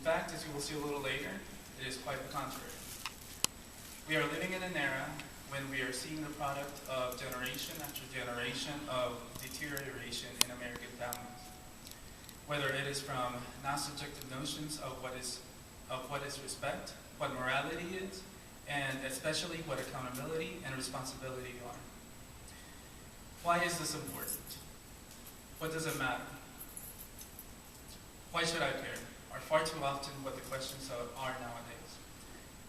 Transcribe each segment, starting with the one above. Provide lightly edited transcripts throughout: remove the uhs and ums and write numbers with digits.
fact, as you will see a little later, it is quite the contrary. We are living in an era when we are seeing the product of generation after generation of deterioration in American families. Whether it is from non-subjective notions of what is respect, what morality is, and especially what accountability and responsibility are. Why is this important? What does it matter? Why should I care? Are far too often what the questions are nowadays.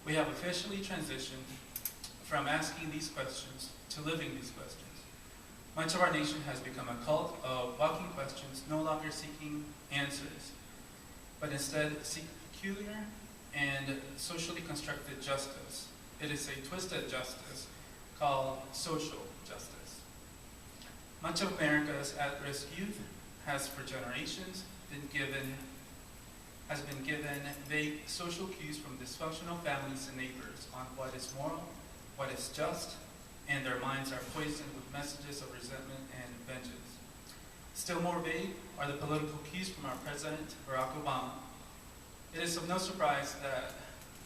We have officially transitioned from asking these questions to living these questions. Much of our nation has become a cult of walking questions, no longer seeking answers, but instead seek peculiar and socially constructed justice. It is a twisted justice called social justice. Much of America's at-risk youth has for generations been given vague social cues from dysfunctional families and neighbors on what is moral, what is just, and their minds are poisoned with messages of resentment and vengeance. Still more vague are the political cues from our President, Barack Obama. It is of no surprise that,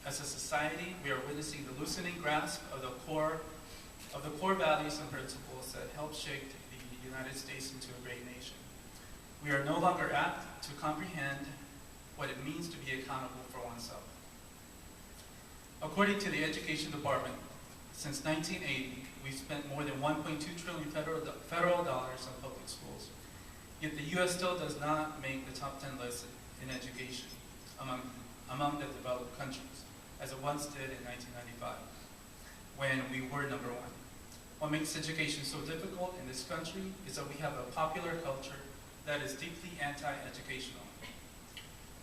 as a society, we are witnessing the loosening grasp of the core values and principles that helped shape the United States into a great nation. We are no longer apt to comprehend what it means to be accountable for oneself. According to the Education Department, since 1980, we've spent more than $1.2 trillion federal dollars on public schools. Yet the U.S. still does not make the top 10 list in education among the developed countries, as it once did in 1995, when we were number one. What makes education so difficult in this country is that we have a popular culture that is deeply anti-educational.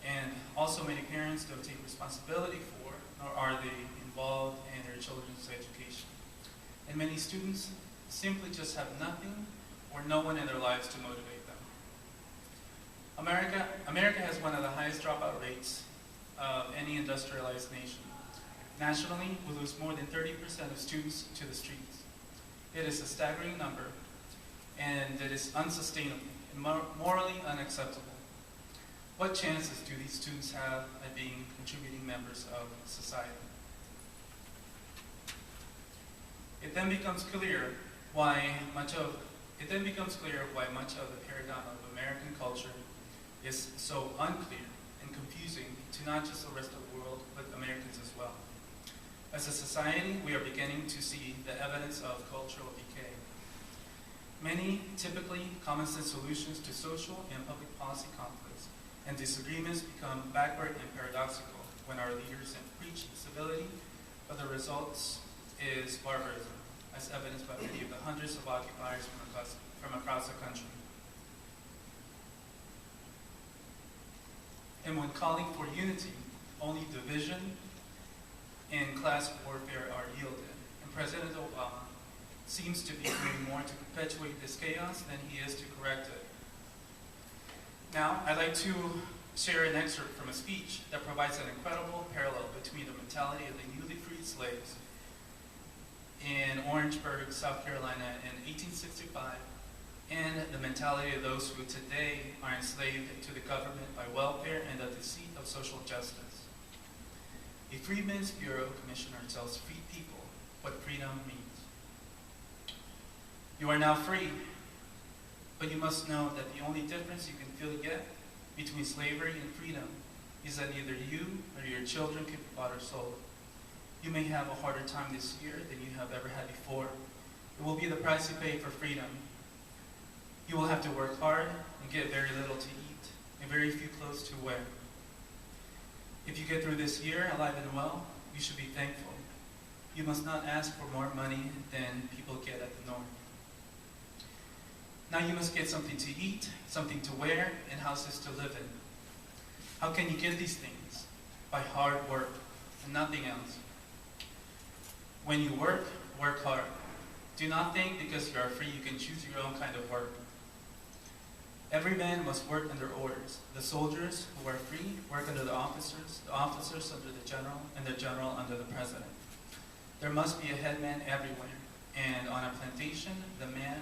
And also many parents don't take responsibility for, nor are they involved in their children's education. And many students simply just have nothing or no one in their lives to motivate them. America has one of the highest dropout rates of any industrialized nation. Nationally, we lose more than 30% of students to the streets. It is a staggering number, and it is unsustainable and morally unacceptable. What chances do these students have at being contributing members of society? It then becomes clear why much of the paradigm of American culture is so unclear and confusing to not just the rest of the world, but Americans as well. As a society, we are beginning to see the evidence of cultural decay. Many typically common sense solutions to social and public policy conflicts and disagreements become backward and paradoxical when our leaders preach civility, but the results is barbarism, as evidenced by many of the hundreds of occupiers from across the country. And when calling for unity, only division and class warfare are yielded. And President Obama seems to be doing more to perpetuate this chaos than he is to correct it. Now, I'd like to share an excerpt from a speech that provides an incredible parallel between the mentality of the newly freed slaves in Orangeburg, South Carolina in 1865, and the mentality of those who today are enslaved to the government by welfare and the deceit of social justice. A Freedmen's Bureau commissioner tells free people what freedom means. You are now free, but you must know that the only difference you can feel yet between slavery and freedom is that neither you nor your children can be bought or sold. You may have a harder time this year than you have ever had before. It will be the price you pay for freedom. You will have to work hard and get very little to eat and very few clothes to wear. If you get through this year alive and well, you should be thankful. You must not ask for more money than people get at the north. Now you must get something to eat, something to wear, and houses to live in. How can you get these things? By hard work and nothing else. When you work, work hard. Do not think because you are free you can choose your own kind of work. Every man must work under orders. The soldiers who are free work under the officers under the general, and the general under the president. There must be a headman everywhere, and on a plantation, the man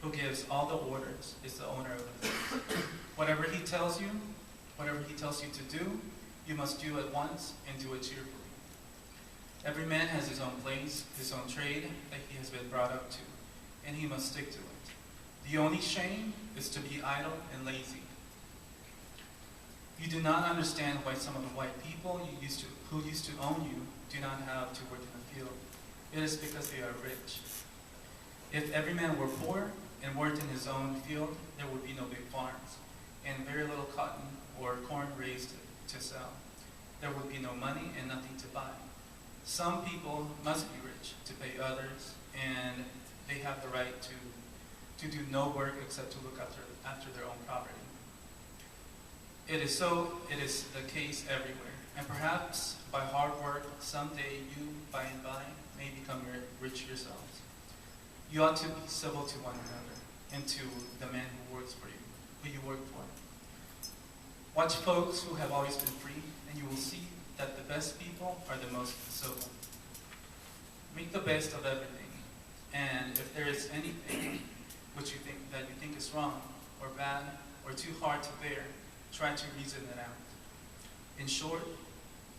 who gives all the orders is the owner of the place. Whatever he tells you to do, You must do it once and do it cheerfully. Every man has his own place, his own trade that he has been brought up to, and he must stick to it. The only shame is to be idle and lazy. You do not understand why some of the white people who used to own you do not have to work in the field. It is because they are rich. If every man were poor and worked in his own field, there would be no big farms, and very little cotton or corn raised to sell. There would be no money and nothing to buy. Some people must be rich to pay others, and they have the right to do no work except to look after their own property. It is the case everywhere, and perhaps by hard work, someday you, by and by, may become rich yourselves. You ought to be civil to one another and to the man who works for you, who you work for. Watch folks who have always been free, and you will see that the best people are the most civil. Make the best of everything, and if there is anything which you think is wrong or bad or too hard to bear, try to reason it out. In short,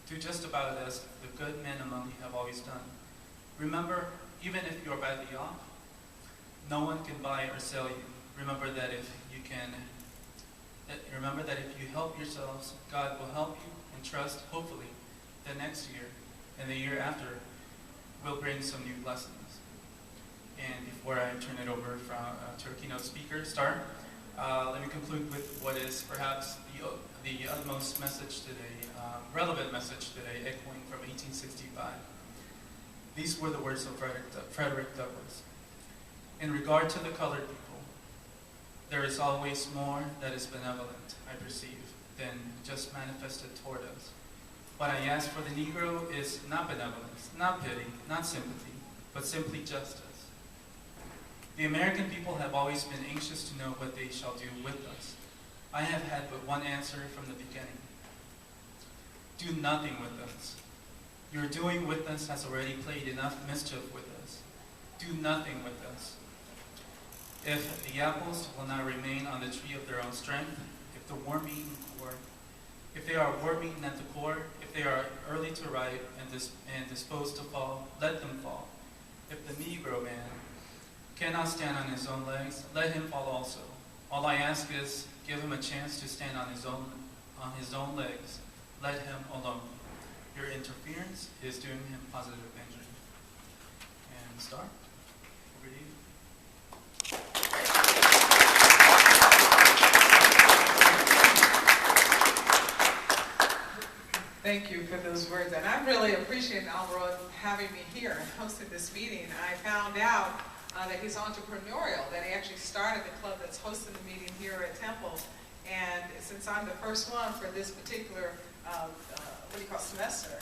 do just about as the good men among you have always done. Remember, even if you are badly off, no one can buy or sell you. Remember that if you help yourselves, God will help you, and trust, hopefully, the next year and the year after will bring some new blessings. And before I turn it over to our keynote speaker, Star, let me conclude with what is perhaps the utmost message today, relevant message today, echoing from 1865. These were the words of Frederick Douglass. In regard to the colored people, there is always more that is benevolent, I perceive, than just manifested toward us. What I ask for the Negro is not benevolence, not pity, not sympathy, but simply justice. The American people have always been anxious to know what they shall do with us. I have had but one answer from the beginning. Do nothing with us. Your doing with us has already played enough mischief with us. Do nothing with us. If the apples will not remain on the tree of their own strength, if they are worm-eaten at the core, if they are early to ripe and disposed to fall, let them fall. If the Negro man cannot stand on his own legs, let him fall also. All I ask is, give him a chance to stand on his own legs. Let him alone. Your interference is doing him positive injury. And Star, over to you. Thank you for those words, and I really appreciate Alvaro having me here and hosting this meeting. I found out that he's entrepreneurial, that he actually started the club that's hosting the meeting here at Temple, and since I'm the first one for this particular semester,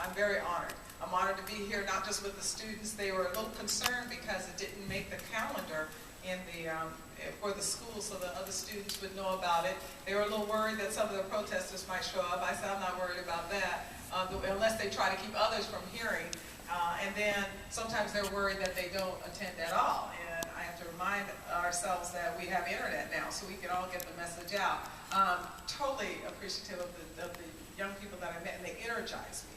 I'm very honored. I'm honored to be here not just with the students. They were a little concerned because it didn't make the calendar in the for the school so that other students would know about it. They were a little worried that some of the protesters might show up. I said, I'm not worried about that, unless they try to keep others from hearing. And then sometimes they're worried that they don't attend at all. And I have to remind ourselves that we have internet now, so we can all get the message out. Totally appreciative of the young people that I met, and they energized me,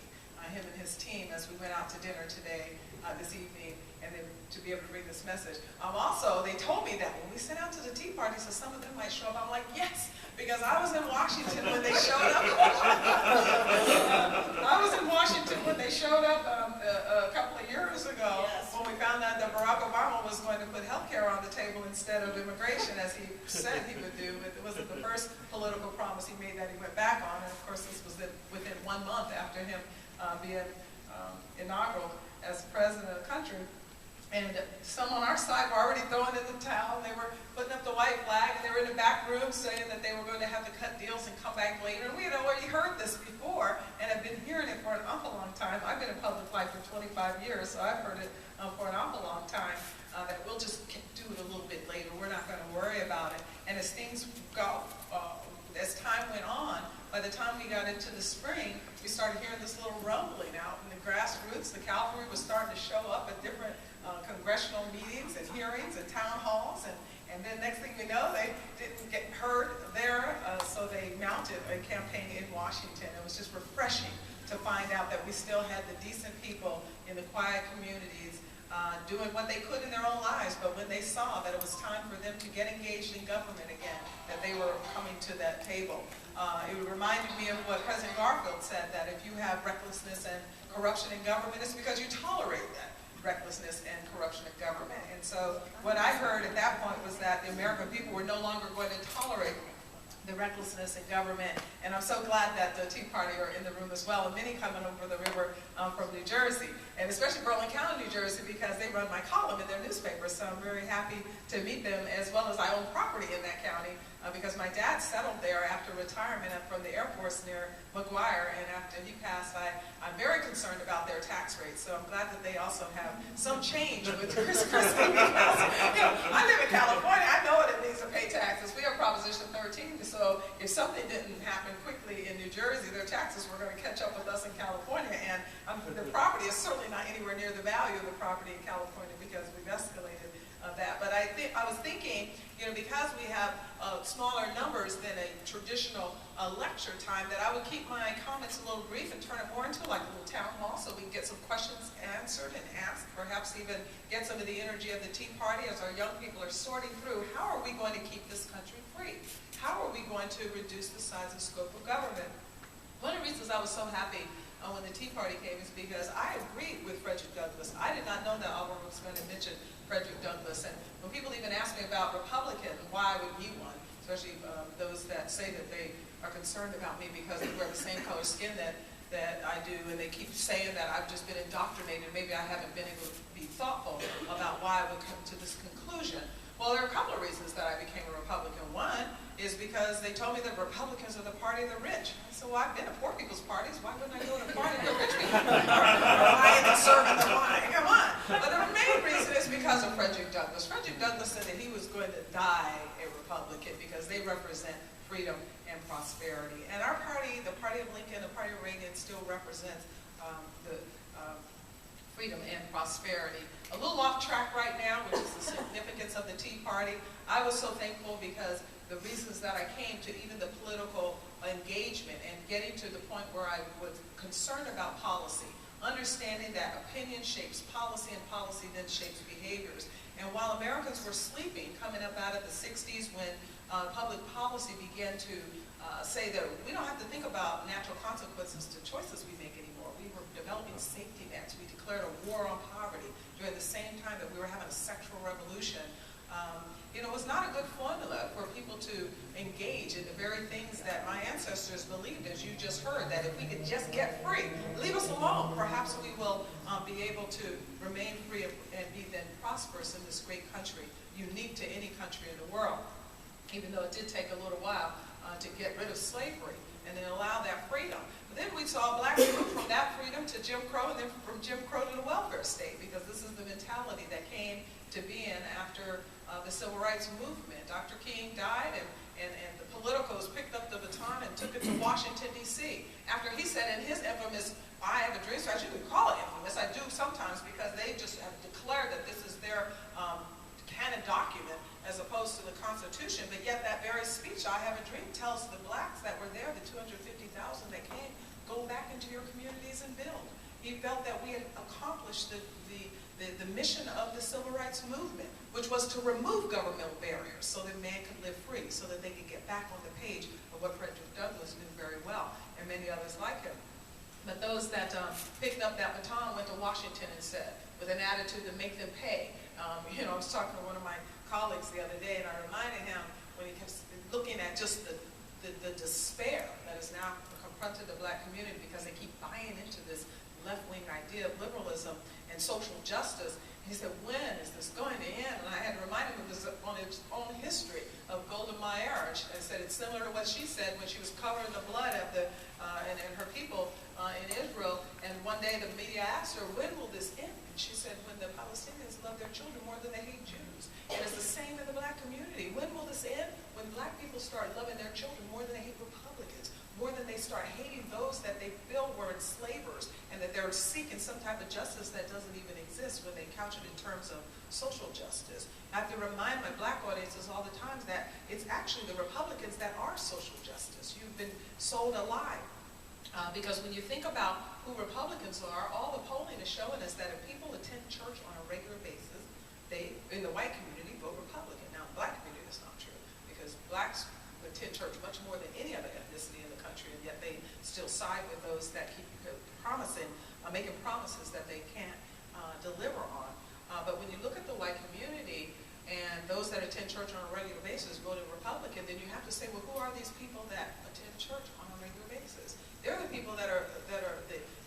him and his team, as we went out to dinner today, this evening, and then to be able to bring this message. Also, they told me that when we sent out to the Tea Party, so some of them might show up. I'm like, yes, because I was in Washington when they showed up. I was in Washington when they showed up a couple of years ago, yes, when we found out that Barack Obama was going to put health care on the table instead of immigration, as he said he would do. It wasn't the first political promise he made that he went back on, and of course this was within 1 month after him being inaugural as president of the country. And some on our side were already throwing in the towel. They were putting up the white flag, and they were in the back room saying that they were going to have to cut deals and come back later. And we had already heard this before and have been hearing it for an awful long time. I've been in public life for 25 years, so I've heard it for an awful long time, that we'll just do it a little bit later. We're not going to worry about it. And as things go, as time went on, by the time we got into the spring, we started hearing this little rumbling out in the grassroots. The cavalry was starting to show up at different congressional meetings and hearings and town halls, And then next thing we know, they didn't get heard there, so they mounted a campaign in Washington. It was just refreshing to find out that we still had the decent people in the quiet communities doing what they could in their own lives, but when they saw that it was time for them to get engaged in government again, that they were coming to that table. It reminded me of what President Garfield said, that if you have recklessness and corruption in government, it's because you tolerate that recklessness and corruption in government. And so what I heard at that point was that the American people were no longer going to tolerate the recklessness in government. And I'm so glad that the Tea Party are in the room as well, and many coming over the river from New Jersey, and especially Berlin County, New Jersey, because they run my column in their newspaper. So I'm very happy to meet them, as well as I own property in that county, because my dad settled there after retirement from the Air Force near McGuire, and after he passed, I'm very concerned about their tax rates. So I'm glad that they also have some change with Chris Christie, because I live in California. I know what it means to pay taxes. We have Proposition 13, so if something didn't happen quickly in New Jersey, their taxes were going to catch up with us in California, and the property is certainly not anywhere near the value of the property in California, because we've escalated that. But I was thinking, because we have smaller numbers than a traditional lecture time, that I would keep my comments a little brief and turn it more into like a little town hall, so we can get some questions answered and asked, perhaps even get some of the energy of the Tea Party as our young people are sorting through, how are we going to keep this country free? How are we going to reduce the size and scope of government? One of the reasons I was so happy when the Tea Party came is because I agreed with Frederick Douglass. I did not know that Auburn was going to mention Frederick Douglass. And when people even ask me about Republican, why I would be one, especially those that say that they are concerned about me because they wear the same color skin that I do, and they keep saying that I've just been indoctrinated. Maybe I haven't been able to be thoughtful about why I would come to this conclusion. Well, there are a couple of reasons that I became a Republican. One is because they told me that Republicans are the party of the rich. I said, well, I've been to poor people's parties. Why wouldn't I go to the party of the rich people? or buying and serving the wine. Come on. But the main reason is because of Frederick Douglass. Frederick Douglass said that he was going to die a Republican because they represent freedom and prosperity. And our party, the party of Lincoln, the party of Reagan, still represents freedom and prosperity. A little off track right now, which is the significance of the Tea Party. I was so thankful because the reasons that I came to even the political engagement and getting to the point where I was concerned about policy, understanding that opinion shapes policy and policy then shapes behaviors. And while Americans were sleeping, coming up out of the 60s when public policy began to say that we don't have to think about natural consequences to choices we make anymore. We were developing safety nets. We declared a war on poverty during the same time that we were having a sexual revolution. It was not a good formula for people to engage in the very things that my ancestors believed, as you just heard, that if we could just get free, leave us alone, perhaps we will be able to remain free and be then prosperous in this great country, unique to any country in the world, even though it did take a little while to get rid of slavery and then allow that freedom. But then we saw blacks move from that freedom to Jim Crow, and then from Jim Crow to the welfare state, because this is the mentality that came to be in after the Civil Rights Movement. Dr. King died, and the politicos picked up the baton and took it to Washington, D.C. After he said in his infamous, I have a dream strategy, we call it infamous, I do sometimes, because they just have declared that this is their canon document as opposed to the Constitution, but yet that very speech, I have a dream, tells the blacks that were there, the 250,000 that came, go back into your communities and build. He felt that we had accomplished the mission of the Civil Rights Movement, which was to remove governmental barriers so that man could live free, so that they could get back on the page of what Frederick Douglass knew very well, and many others like him. But those that picked up that baton went to Washington instead, with an attitude to make them pay. I was talking to one of my colleagues the other day, and I reminded him when he kept looking at just the despair that has now confronted the black community because they keep buying into this left-wing idea of liberalism and social justice. He said, when is this going to end? And I had to remind him of this on its own history of Golda Meir. I said it's similar to what she said when she was covering the blood of and her people in Israel. And one day the media asked her, when will this end? And she said, when the Palestinians love their children more than they hate Jews. And it's the same in the black community. When will this end? When black people start loving their children more than they hate Republicans, more than they they start hating those that they feel were enslavers, and that they're seeking some type of justice that doesn't even exist when they couch it in terms of social justice. I have to remind my black audiences all the time that it's actually the Republicans that are social justice. You've been sold a lie. Because when you think about who Republicans are, all the polling is showing us that if people attend church on a regular basis, they, in the white community, vote Republican. Now, in the black community, that's not true, because blacks attend church much more than any other ethnicity in the country, and yet they still side with those that keep making promises that they can't deliver on. But when you look at the white community, and those that attend church on a regular basis voted Republican, then you have to say, well, who are these people that attend church on a regular basis? They're the people that are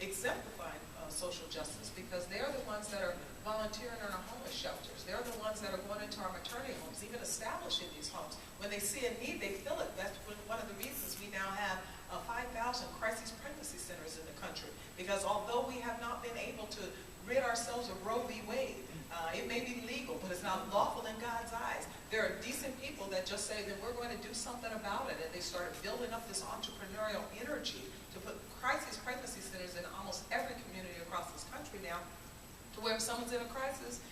exemplifying social justice, because they're the ones that are volunteering in our homeless shelters. They're the ones that are going into our maternity homes, even establishing these homes. When they see a need, they fill it. That's one of the reasons we now have 5,000 crisis pregnancy centers in the country, because although we have not been able to rid ourselves of Roe v. Wade, it may be legal, but it's not lawful in God's eyes. There are decent people that just say that we're going to do something about it, and they started building up this entrepreneurial energy to put crisis pregnancy centers in almost every community across this country now, to where if someone's in a crisis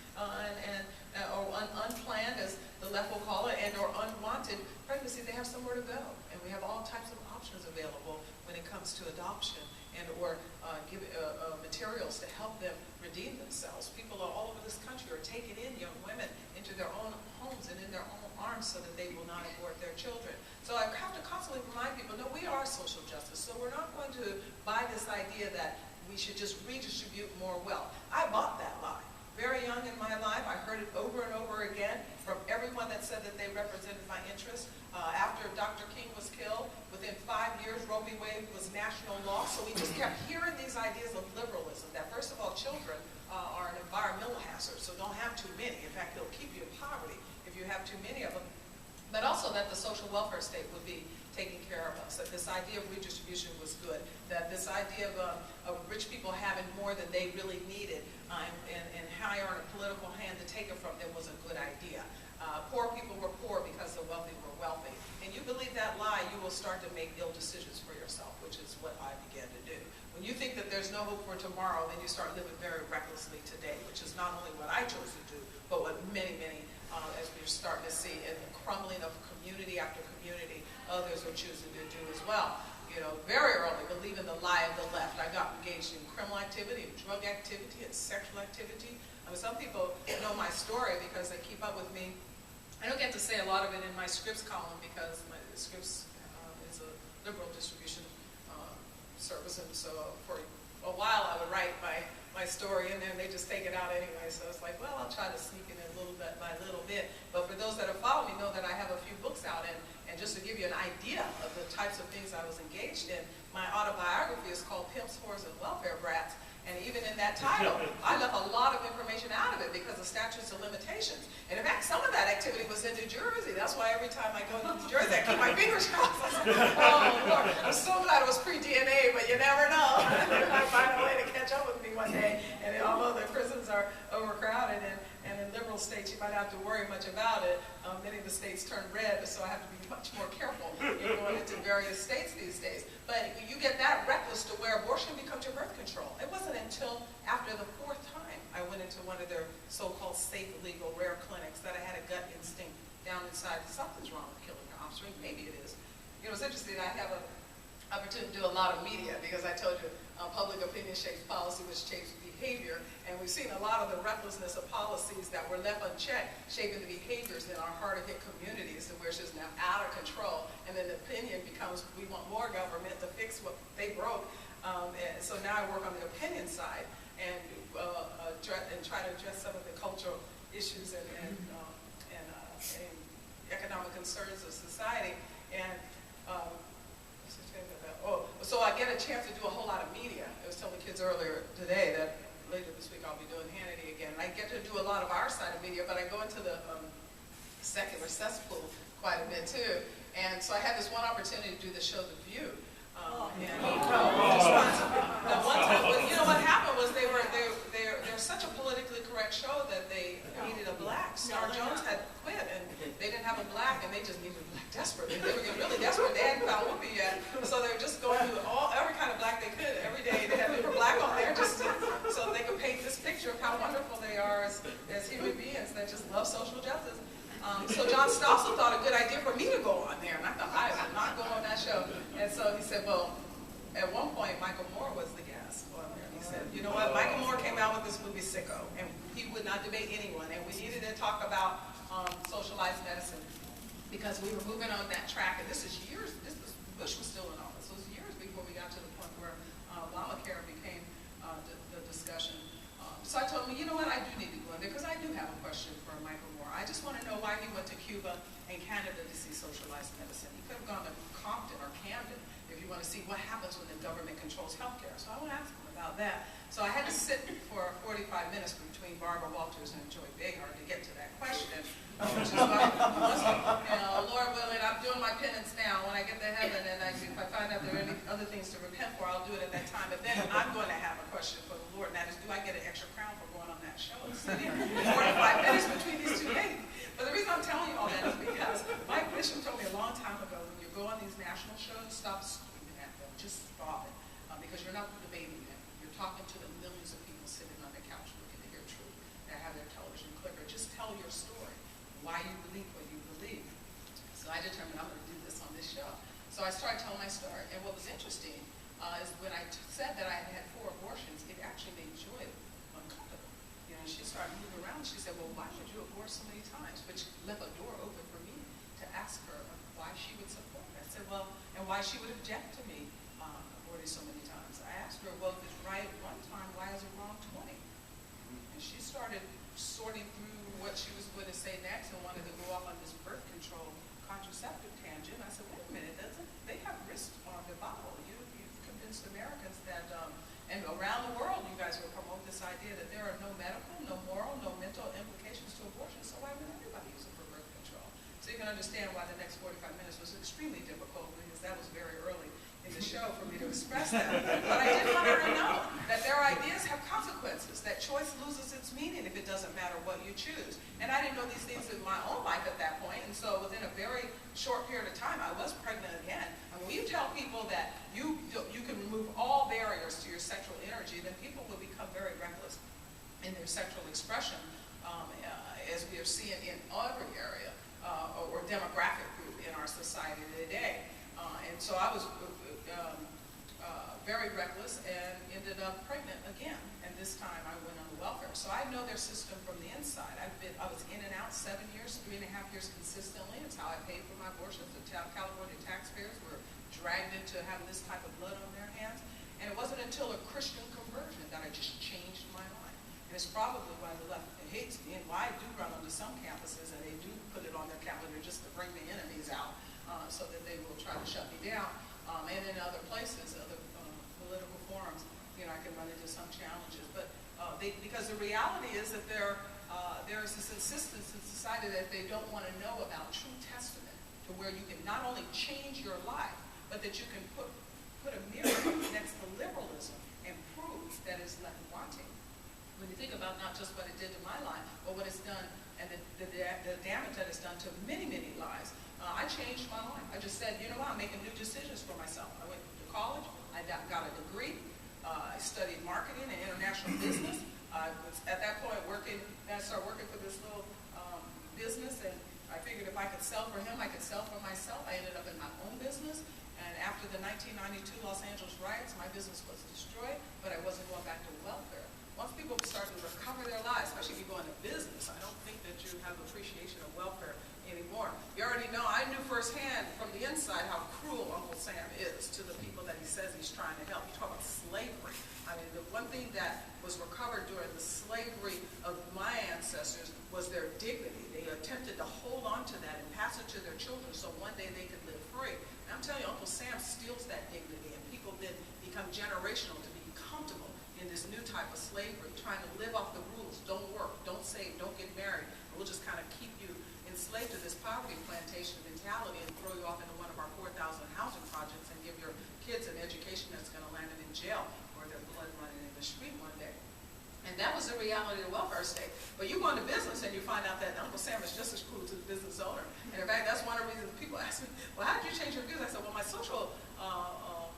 or unplanned, as the left will call it, and or unwanted pregnancy, they have somewhere to go. And we have all types of options available when it comes to adoption and or give materials to help them redeem themselves. People all over this country are taking in young women into their own homes and in their own arms so that they will not abort their children. So I have to constantly remind people, no, we are social justice. So we're not going to buy this idea that we should just redistribute more wealth. I bought that lie. Very young in my life, I heard it over and over again from everyone that said that they represented my interests. After Dr. King was killed, within 5 years, Roe v. Wade was national law. So we just kept hearing these ideas of liberalism, that first of all, children are an environmental hazard, so don't have too many. In fact, they'll keep you in poverty if you have too many of them. But also that the social welfare state would be taking care of us, that this idea of redistribution was good, that this idea of rich people having more than they really needed and higher on a political hand to take it from them was a good idea. Poor people were poor because the wealthy were wealthy. And you believe that lie, you will start to make ill decisions for yourself, which is what I began to do. When you think that there's no hope for tomorrow, then you start living very recklessly today, which is not only what I chose to do, but what many, as we're starting to see in the crumbling of community after community, others are choosing to do as well. You know, very early, believing the lie of the left. I got engaged in criminal activity, and drug activity, and sexual activity. I mean, some people know my story because they keep up with me. I don't get to say a lot of it in my scripts column because my scripts is a liberal distribution service, and so for a while I would write my story and then they just take it out anyway. So it's like, well, I'll try to sneak it in a little bit by little bit. But for those that have followed me know that I have a few books out, and just to give you an idea of the types of things I was engaged in, my autobiography is called Pimps, Whores, and Welfare Brats. And even in that title, I left a lot of information out of it because of statutes of limitations. And in fact, some of that activity was in New Jersey. That's why every time I go to New Jersey, I keep my fingers crossed. I said, oh, Lord, I'm so glad it was pre-DNA, but you never know. I find a way to catch up with me one day. And although the prisons are overcrowded and in liberal states, you might not have to worry much about it. Many of the states turn red, so I have to be much more careful in going into various states these days. But you get that reckless to where abortion becomes your birth control. It wasn't until after the 4th time I went into one of their so-called safe, legal, rare clinics that I had a gut instinct down inside that something's wrong with killing your offspring. Maybe it is. You know, it's interesting. I have an opportunity to do a lot of media because I told you public opinion shapes policy, which shapes behavior. And we've seen a lot of the recklessness of policies that were left unchecked shaping the behaviors in our hard-to-hit communities, to where it's just now out of control. And then the opinion becomes, we want more government to fix what they broke. And so now I work on the opinion side and try to address some of the cultural issues and economic concerns of society. And so I get a chance to do a whole lot of media. I was telling kids earlier today that later this week I'll be doing Hannity again. And I get to do a lot of our side of media, but I go into the secular cesspool quite a bit too. And so I had this one opportunity to do the show The View. You know what happened was they're such a politically correct show that they needed a black. Star Jones had quit and they didn't have a black, and they just needed a black desperately. They were getting really desperate. They hadn't found Whoopi yet, so they were just going to So John Stossel thought a good idea for me to go on there, and I thought I would not go on that show. And so he said, well, at one point Michael Moore was the guest on there. He said, you know what, Michael Moore came out with this movie Sicko, and he would not debate anyone, and we needed to talk about socialized medicine because we were moving on that track, and this is years, Bush was still in office, so it was years before we got to the point where Obamacare became the discussion. So I told him, you know what, I do need to go in there because I do have a question for Michael Moore. I just want to know why he went to Cuba and Canada to see socialized medicine. He could have gone to Compton or Camden if you want to see what happens when the government controls healthcare. So I want to ask him about that. So I had to sit for 45 minutes between Barbara Walters and Joy Behar to get to that question. Which is why, Lord willing, I'm doing my penance now. When I get to heaven and if I find out there are any other things to repent for, I'll do it at that time. But then I'm going to have a question for the Lord, and that is, do I get an extra crown for going on that show and sitting 45 minutes between these two ladies? But the reason I'm telling you all that is because Mike Bishop told me a long time ago, when you go on these national shows, stop screaming at them. Just stop it. Because you're not debating them. You're talking to the millions of people sitting on the couch looking to hear truth that have their television clicker. Just tell your story, why you believe what you believe. So I determined I'm going to do this on this show. So I started telling my story. And what was interesting is when I said that I had had 4 abortions, it actually made Joy uncomfortable. You know, she started moving around. She said, well, why would you abort so many times? Which left a door open for me to ask her why she would support it. I said, well, and why she would object to me aborting so many times. I asked her, well, if it's right one time, why is it wrong 20? And she started sorting through what she was going to say next and wanted to go off on this birth control contraceptive tangent. I said, wait a minute, they have risks on the bottle. You've convinced Americans that, and around the world, you guys will promote this idea that there are no medical, no moral, no mental implications to abortion, so why would everybody use it for birth control? So you can understand why the next 45 minutes was extremely difficult, because that was very early in the show for me to express that. But I did want her to know that their ideas have consequences, that choice loses its meaning if it doesn't matter what you choose. And I didn't know these things in my own life at that point, and so within a very short period of time, I was pregnant again. And when you tell people that you can remove all barriers to your sexual energy, then people will become very reckless in their sexual expression, as we are seeing in every area or demographic group in our society today. And so I was very reckless and ended up pregnant again. And this time I went on the welfare. So I know their system from the inside. I was in and out 7 years, 3.5 years consistently. It's how I paid for my abortions. The California taxpayers were dragged into having this type of blood on their hands. And it wasn't until a Christian conversion that I just changed my mind. And it's probably why the left hates me and why I do run onto some campuses and they do put it on their calendar just to bring the enemies out so that they will try to shut me down. And in other places, other political forums, you know, I can run into some challenges. But because the reality is that there is this insistence in society that they don't want to know about true testament to where you can not only change your life, but that you can put a mirror next to liberalism and prove that it's left wanting. When you think about not just what it did to my life, but what it's done and the damage that it's done to many, many lives, I changed my life. I just said, you know what, I'm making new decisions for myself. I went to college, I got a degree, I studied marketing and international business. I was at that point I started working for this little business, and I figured if I could sell for him, I could sell for myself. I ended up in my own business, and after the 1992 Los Angeles riots, my business was destroyed, but I wasn't going back to welfare. Once people start to recover their lives, especially if you go into business, I don't think that you have appreciation of welfare anymore. You already know, I knew firsthand from the inside how cruel Uncle Sam is to the people that he says he's trying to help. You talk about slavery. I mean, the one thing that was recovered during the slavery of my ancestors was their dignity. They attempted to hold on to that and pass it to their children so one day they could live free. And I'm telling you, Uncle Sam steals that dignity, and people then become generational to be comfortable in this new type of slavery, trying to live off the rules. Don't work, don't save, don't get married. And we'll just kind of keep you enslaved to this poverty plantation mentality and throw you off into one of our 4,000 housing projects and give your kids an education that's going to land them in jail or their blood running in the street one day. And that was the reality of the welfare state. But you go into business and you find out that Uncle Sam is just as cruel to the business owner. And in fact, that's one of the reasons people ask me, well, how did you change your views? I said, well, my social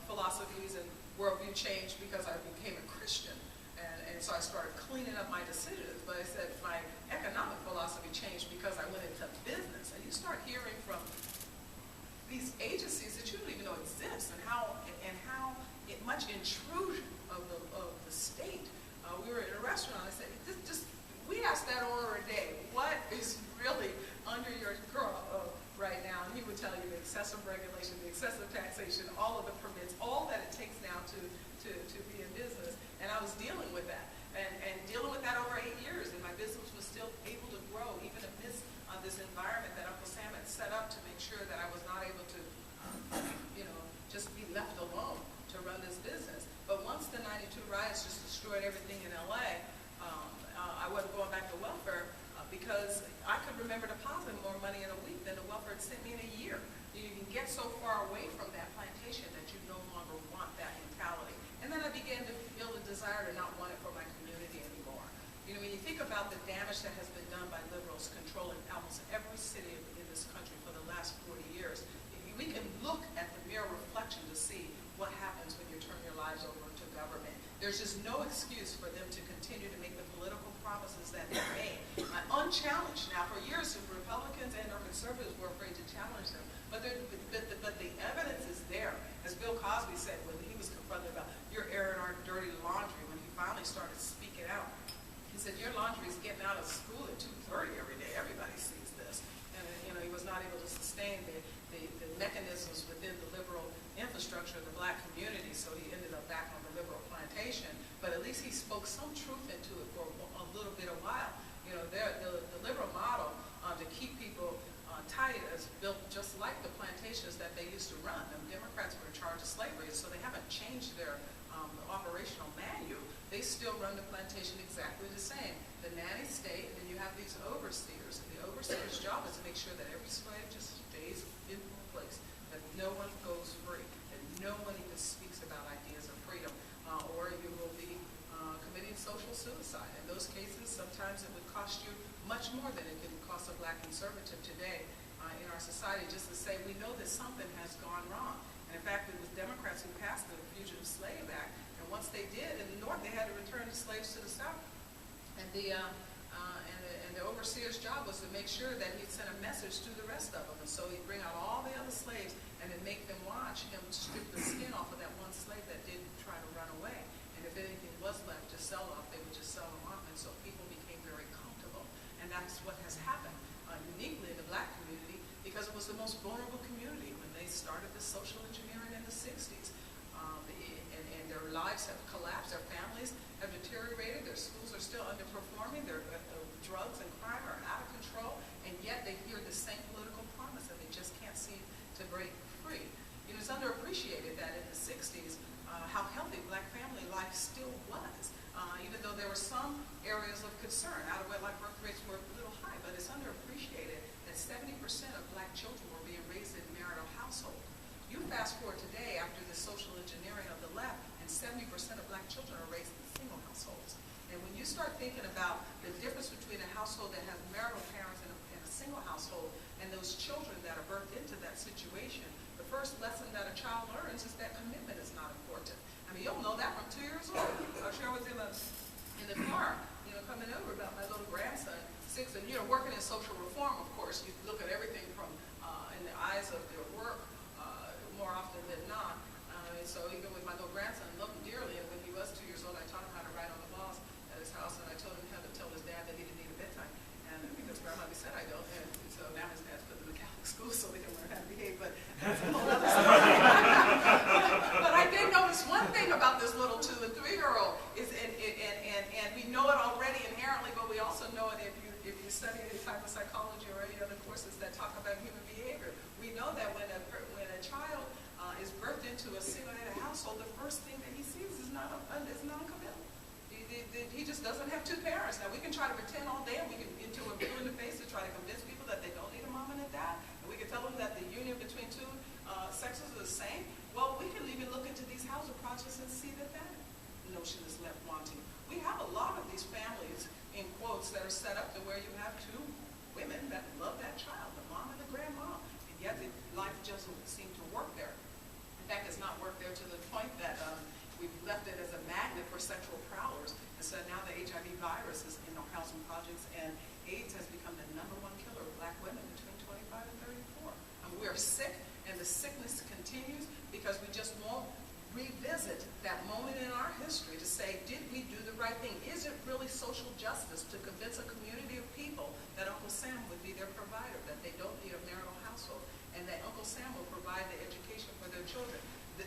philosophies and worldview changed because I became a Christian. And so I started cleaning up my decisions. But I said my economic philosophy changed because I went into business. And you start hearing from these agencies that you don't even know exist, and how much intrusion of the state. We were in a restaurant. I said, we asked that owner a day, what is really under your right now? And he would tell you the excessive regulation, the excessive taxation, all of the permits, all that it takes now to be in business. And I was dealing with that, and dealing with that over 8 years, and my business was still able to grow, even amidst this environment that Uncle Sam had set up to make sure that I was not able to, just be left alone to run this business. But once the 92 riots just destroyed everything in LA, I wasn't going back to welfare because I could remember depositing more money in a week than the welfare had sent me in a year. You can get so far away from that plantation that you no longer want that mentality. And then I began to feel the desire to not want it for my community anymore. When you think about the damage that has been done by liberals controlling almost every city in this country for the last 40 years, we can look at the mere reflection to see what happens when you turn your lives over to government. There's just no excuse for them to continue to make the political promises that they made. Unchallenged now. For years, the Republicans and our conservatives were afraid to challenge them. But the evidence is there. As Bill Cosby said when he was confronted about, you're airing our dirty laundry, when he finally started speaking out. He said, your laundry is getting out of school at 2:30 every day. Everybody sees this. And he was not able to sustain the mechanisms within the liberal infrastructure of the black community, so he ended up back on the liberal plantation. But at least he spoke some truth into it for a little bit of while. The liberal model to keep people tight is built just like the plantations that they used to run. The Democrats were in charge of slavery, so they haven't changed their operational manual. They still run the plantation exactly the same. The nanny state, and then you have these overseers. And the overseer's job is to make sure that every slave just stays in place, that no one goes free, that no one even speaks about ideas of freedom, or you will be committing social suicide. In those cases, sometimes it would cost you much more than it could cost a black conservative today in our society, just to say we know that something has gone wrong. And in fact, it was Democrats who passed the Fugitive Slave Act, and once they did, in the North, they had to return the slaves to the South. And the overseer's job was to make sure that he'd send a message to the rest of them. And so he'd bring out all the other slaves and then make them watch him strip the skin off of that one slave that did try to run away. And if anything was left to sell off, they would just sell them off. And so people became very comfortable. And that's what has happened uniquely in the black community, because it was the most vulnerable community when they started the social engineering in the 60s. And their lives have collapsed, their families have deteriorated, their schools are still underperforming, their drugs and crime are out of control, and yet they hear the same political promise and they just can't seem to break free. It's underappreciated that in the 60s, how healthy black family life still was, even though there were some areas of concern. Out of wedlock birth rates were a little high, but it's underappreciated that 70% of black children were being raised in marital households. You fast forward today after the social engineering of the left, and 70% of black children are raised in single households. And when you start thinking about the difference between a household that has marital parents and a single household, and those children that are birthed into that situation, the first lesson that a child learns is that commitment is not important. I mean, you'll know that from 2 years old. I'm sure I was in the car, coming over about my little grandson, 6, and working in social reform, of course, you look at everything from in the eyes of their work more often than not. And so even with my little grandson, I love him dearly, and when he was 2 years old, I taught him how to write on the walls at his house, and I told him how to tell his dad that he didn't need a bedtime, and because Grandma said I don't, and so now his dad's put him in a Catholic school so they can learn how to behave, but that's a whole other story. But I did notice one thing about this little 2- and 3-year-old is, and we know it already inherently, but we also know it if you study any type of psychology or any other courses that talk about human behavior. We know that when a child is birthed into a single-headed household, the first thing that he sees is non-committal. He just doesn't have 2 parents. Now, we can try to pretend all day, and we can into a blue in the face to try to convince people that they don't need a mom and a dad, and we can tell them that the union between 2 sexes is the same. Well, we can even look into these housing projects and see that notion is left wanting. We have a lot of these families, in quotes, that are set up to where you have 2 women that love that child, the mom and the grandma, and yet life just doesn't seem to work there. In fact, it's not worked there to the point that We've left it as a magnet for sexual prowlers. And so now the HIV virus is in our housing projects, and AIDS has become the #1 killer of black women between 25 and 34. We are sick, and the sickness continues because we just won't revisit that moment in our history to say, did we do the right thing? Is it really social justice to convince a community of people that Uncle Sam would be their provider, that they don't need a marital household, and that Uncle Sam will provide the education for their children?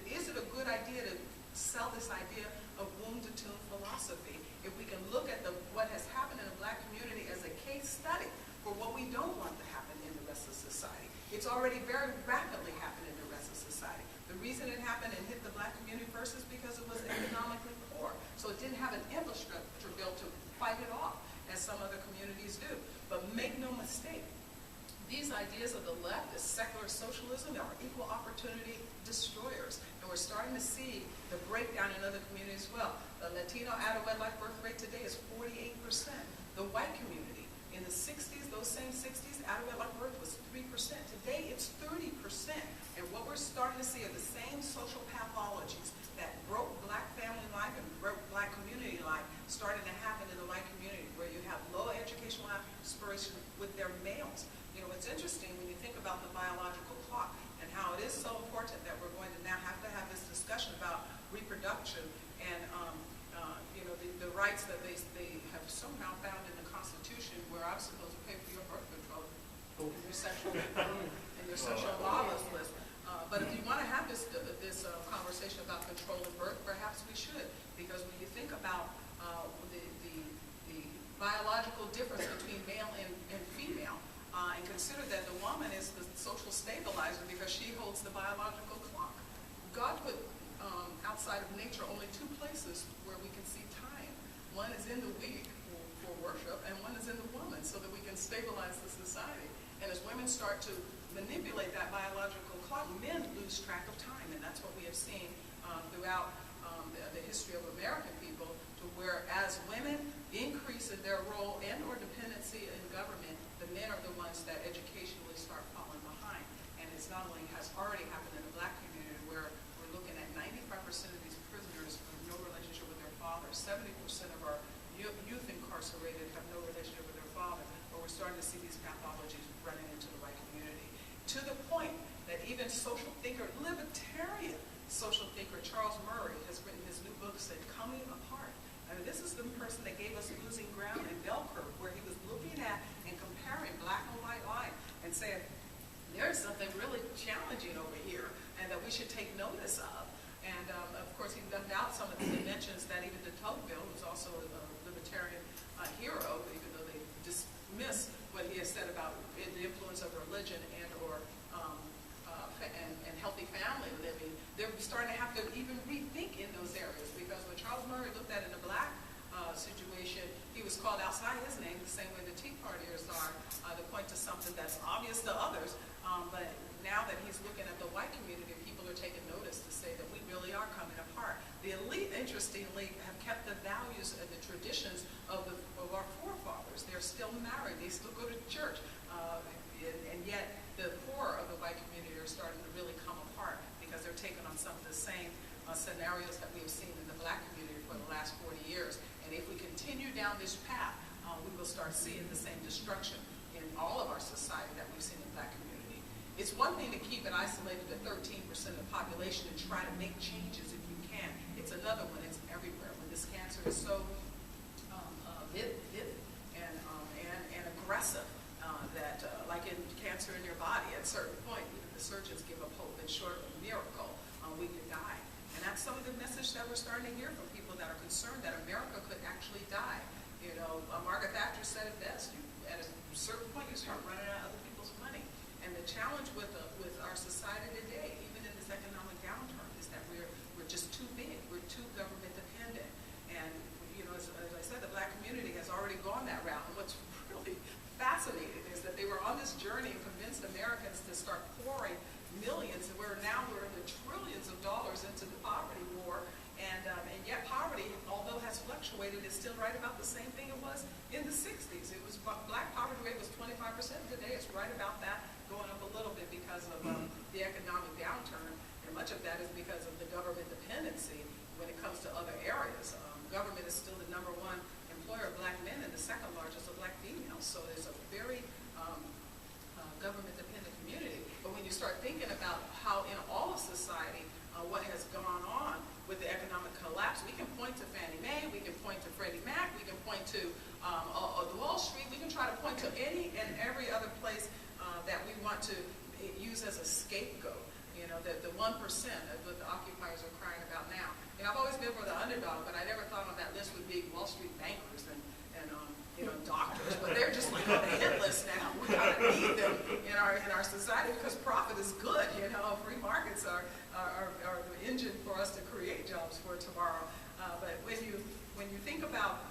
Is it a good idea to sell this idea of womb-to-tomb philosophy if we can look at what has happened in the black community as a case study for what we don't want to happen in the rest of society? It's already very rapidly happened in the rest of society. The reason it happened and hit the black community first is because it was economically poor. So it didn't have an infrastructure built to fight it off, as some other communities do. But make no mistake, these ideas of the left, as secular socialism, are equal opportunity destroyers. And we're starting to see the breakdown in other communities as well. The Latino out-of-wedlock birth rate today is 48%. The white community, in the 60s, those same 60s, out-of-wedlock birth was 3%. Today, it's 30%. And what we're starting to see are the same social pathologies that broke black family life and broke black community life starting to happen in the white community, where you have low educational aspiration with their males. You know, it's interesting when you think about the biological clock and how it is so important that we're going to now have this discussion about reproduction and you know, the rights that they have somehow found in the Constitution, where I'm supposed to pay for your birth control and your sexual lawlessness. But if you want to have this conversation about control of birth, perhaps we should, because when you think about the biological difference between male and female, and consider that the woman is the social stabilizer because she holds the biological clock. God put outside of nature only two places where we can see time. One is in the week for worship, and one is in the woman, so that we can stabilize the society. And as women start to manipulate that biological clock, men lose track of time, and that's what we have seen throughout the history of American people, to where as women increase in their role and or dependency in government, the men are the ones that educationally start falling behind. And it's not only has already happened in the black community, where we're looking at 95% of these prisoners have no relationship with their father, 70% of our youth incarcerated have no relationship with their father, but we're starting to see these pathologies running into the white community, to the point that even social thinker, libertarian social thinker Charles Murray has written his new book said, Coming Apart. I mean, this is the person that gave us Losing Ground and Bell Curve, where he was looking at and comparing black and white life and saying, there's something really challenging over here and that we should take notice of. And of course, he left out some of the dimensions that even de Tocqueville, who's also a libertarian hero, even though they dismiss what he has said about the influence of religion and or and healthy family living, they're starting to have to even rethink in those areas, because when Charles Murray looked at it in the black situation, he was called outside his name the same way the Tea Partiers are, to point to something that's obvious to others, but now that he's looking at the white community, people are taking notice to say that we really are coming apart. The elite, interestingly, have kept the values and the traditions of our forefathers. They're still married, they still go to church, and yet the poor of the white community are starting to really come apart, because they're taking on some of the same scenarios that we have seen in the black community for the last 40 years. And if we continue down this path, we will start seeing the same destruction in all of our society that we've seen in the black community. It's one thing to keep it isolated to 13% of the population and try to make changes if you can. It's another one, it's everywhere. When this cancer is so vivid and aggressive, that like in cancer in your body, at a certain point, even the surgeons give up hope, and short of a miracle, we could die. And that's some of the message that we're starting to hear from people that are concerned that America could actually die. You know, Margaret Thatcher said it best, at a certain point you start running out of other people's money. And the challenge with our society today, even in this economic downturn, is that we're just too big, we're too government dependent. And you know, as I said, the black community has already gone that route. And what's really fascinating is that they were on this journey and convinced Americans to start pouring millions, and we're in the trillions of dollars into the poverty war, and yet poverty, although has fluctuated, is still right about the same thing it was in the 60s. It was, black poverty rate was 25%. Today it's right about that, going up a little bit because of the economic downturn, and much of that is because of the government dependency when it comes is still the #1 employer of black men and the second largest of black females. So it's a very government-dependent community. But when you start thinking about how in all of society, what has gone on with the economic collapse, we can point to Fannie Mae, we can point to Freddie Mac, we can point to the Wall Street, we can try to point to any and every other place that we want to use as a scapegoat. You know, the 1% of what the occupiers are crying about now. You know, I've always been for the underdog, but I never thought on that list would be Wall Street bankers and you know, doctors. But they're just like on the hit list now. We kind of need them in our society because profit is good. You know, free markets are the engine for us to create jobs for tomorrow. But when you think about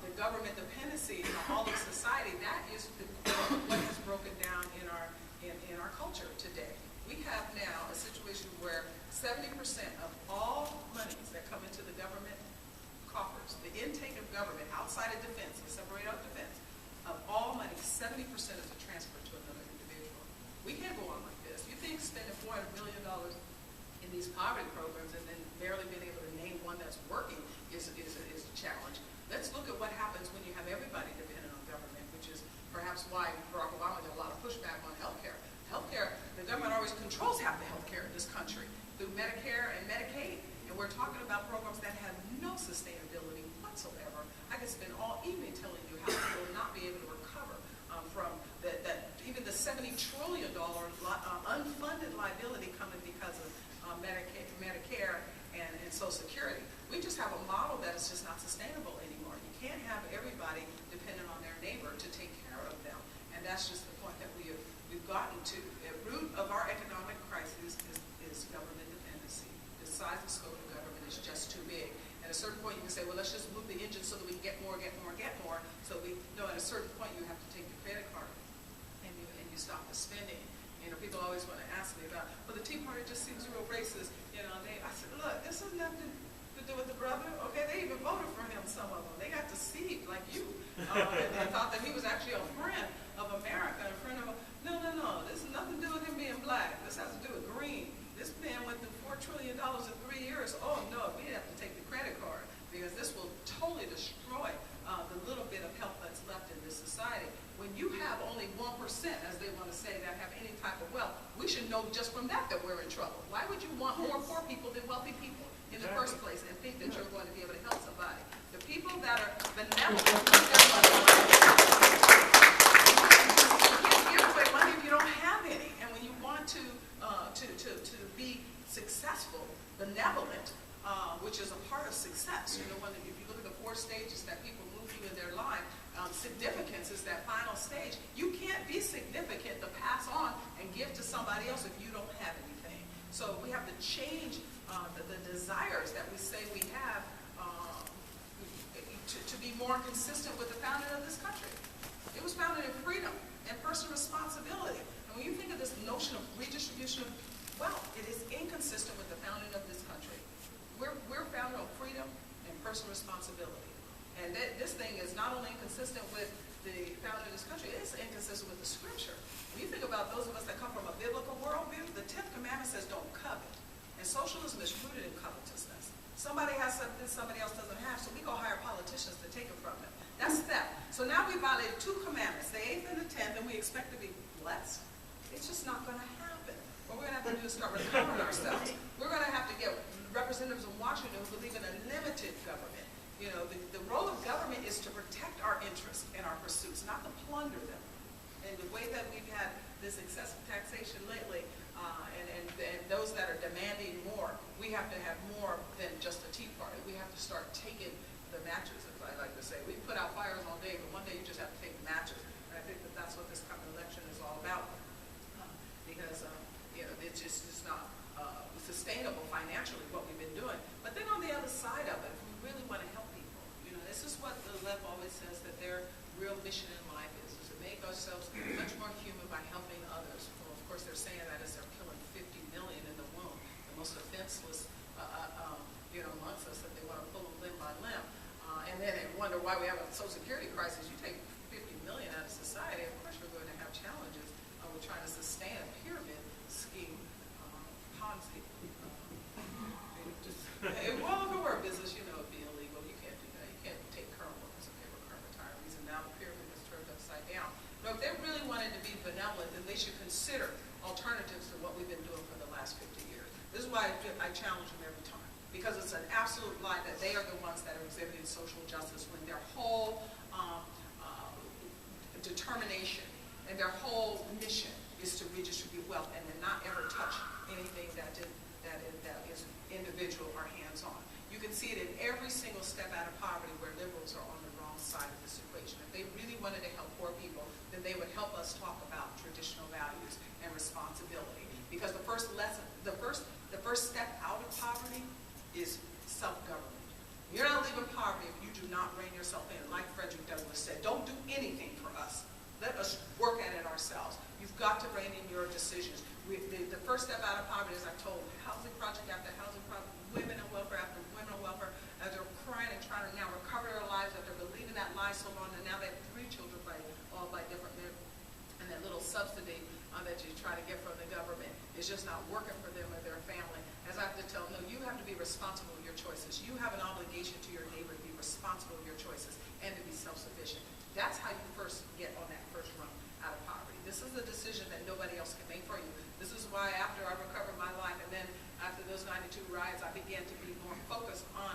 the government dependency in all of society, that is what has broken down in our culture today. We have now a situation where 70% of all monies that come into the government coffers, the intake of government outside of defense, we separate out defense, of all money, 70% is a transfer to another individual. We can't go on like this. You think spending $400 million in these poverty programs and then barely being able to name one that's working is a challenge. Let's look at what happens when you have everybody dependent on government, which is perhaps why Barack Obama did a lot of pushback on healthcare. Healthcare, the government always controls half the healthcare in this country through Medicare and Medicaid. And we're talking about programs that have no sustainability whatsoever. I could spend all evening telling you how we will not be able to recover from that even the $70 trillion unfunded liability coming because of Medicare and Social Security. We just have a model that is just not sustainable anymore. You can't have everybody dependent on their neighbor to take care of them. And that's just the point that we've gotten to. The root of our economic crisis is government dependency. The size and scope of government is just too big. At a certain point, you can say, well, let's just move the engine so that we can get more. So at a certain point, you have to take your credit card and you stop the spending. You know, people always want to ask me about, well, the Tea Party just seems real racist. You know, I said, look, this has nothing to do with the brother. Okay, they even voted for him, some of them. They got deceived like you. And thought that he was actually a friend of America, a friend of, no. This has nothing to do with him being black. This has to do with green. This man went through $4 trillion in 3 years. Oh no, we have to take the credit card because this will totally destroy the little bit of help that's left in this society. When you have only 1%, as they want to say, that have any type of wealth, we should know just from that we're in trouble. Why would you want more poor people than wealthy people in the first place and think that you're going to be able to help somebody? The people that are benevolent, you can't give away money if you don't have any. And when you want to be successful, benevolent, which is a part of success. You know, if you look at the 4 stages that people move through in their life, significance is that final stage. You can't be significant to pass on and give to somebody else if you don't have anything. So we have to change the desires that we say we have to be more consistent with the founding of this country. It was founded in freedom and personal responsibility. And when you think of this notion of redistribution of wealth, it is inconsistent with the founding of this country. We're founded on freedom and personal responsibility. And this thing is not only inconsistent with the founding of this country, it is inconsistent with the scripture. When you think about those of us that come from a biblical worldview, the 10th commandment says don't covet. And socialism is rooted in covetousness. Somebody has something somebody else doesn't have, so we go hire politicians to take it from them. That's theft. So now we violated 2 commandments, the 8th and the 10th, and we expect to be blessed. It's just not going to happen. What we're going to have to do is start recovering ourselves. We're going to have to get representatives in Washington who believe in a limited government. You know, the role of government is to protect our interests and our pursuits, not to plunder them. And the way that we've had this excessive taxation lately, and those that are demanding more, we have to have more than just a Tea Party. We have to start taking the matches, as I like to say. We put out fires all day, but one day you just have to take the matches. And I think that that's what this coming election is all about. Because, you know, it's just not sustainable financially, what we've been doing. But then on the other side of it, if we really want to help people, you know, this is what the left always says that their real mission in life is to make ourselves much more human by helping others. Well, of course, they're saying that as they're killing 50 million in the womb, the most defenseless, you know, amongst us, that they want to pull them limb by limb. And then they wonder why we have a Social Security crisis. You take 50 million out of society, of course we're going to have challenges. We're trying to sustain a pyramid scheme, Ponzi. Well, if it were a business, you know, it'd be illegal. You can't do that. You can't should consider alternatives to what we've been doing for the last 50 years. This is why I challenge them every time, because it's an absolute lie that they are the ones that are exhibiting social justice when their whole determination and their whole mission is to redistribute wealth and to not ever touch anything that is individual or hands-on. You can see it in every single step out of poverty where liberals are on the wrong side of this equation. If they really wanted to help poor people, then they would help us talk about traditional values and responsibility. Because the first lesson, the first step out of poverty is self-government. You're not leaving poverty if you do not rein yourself in. Like Frederick Douglass said, don't do anything for us. Let us work at it ourselves. You've got to rein in your decisions. The first step out of poverty, as I told, housing project after housing project, women in welfare after women in welfare, as they're crying and trying to now recover their lives after believing that lie so long, and now they have 3 children all by different men, and that little subsidy that you try to get from the government is just not working for them or their family. As I have to tell them, no, you have to be responsible with your choices. You have an obligation to your neighbor to be responsible with your choices and to be self-sufficient. That's how you first get on that first rung out of poverty. This is a decision that nobody else can make for you. This is why after I recovered my life and then after those 92 riots, I began to be more focused on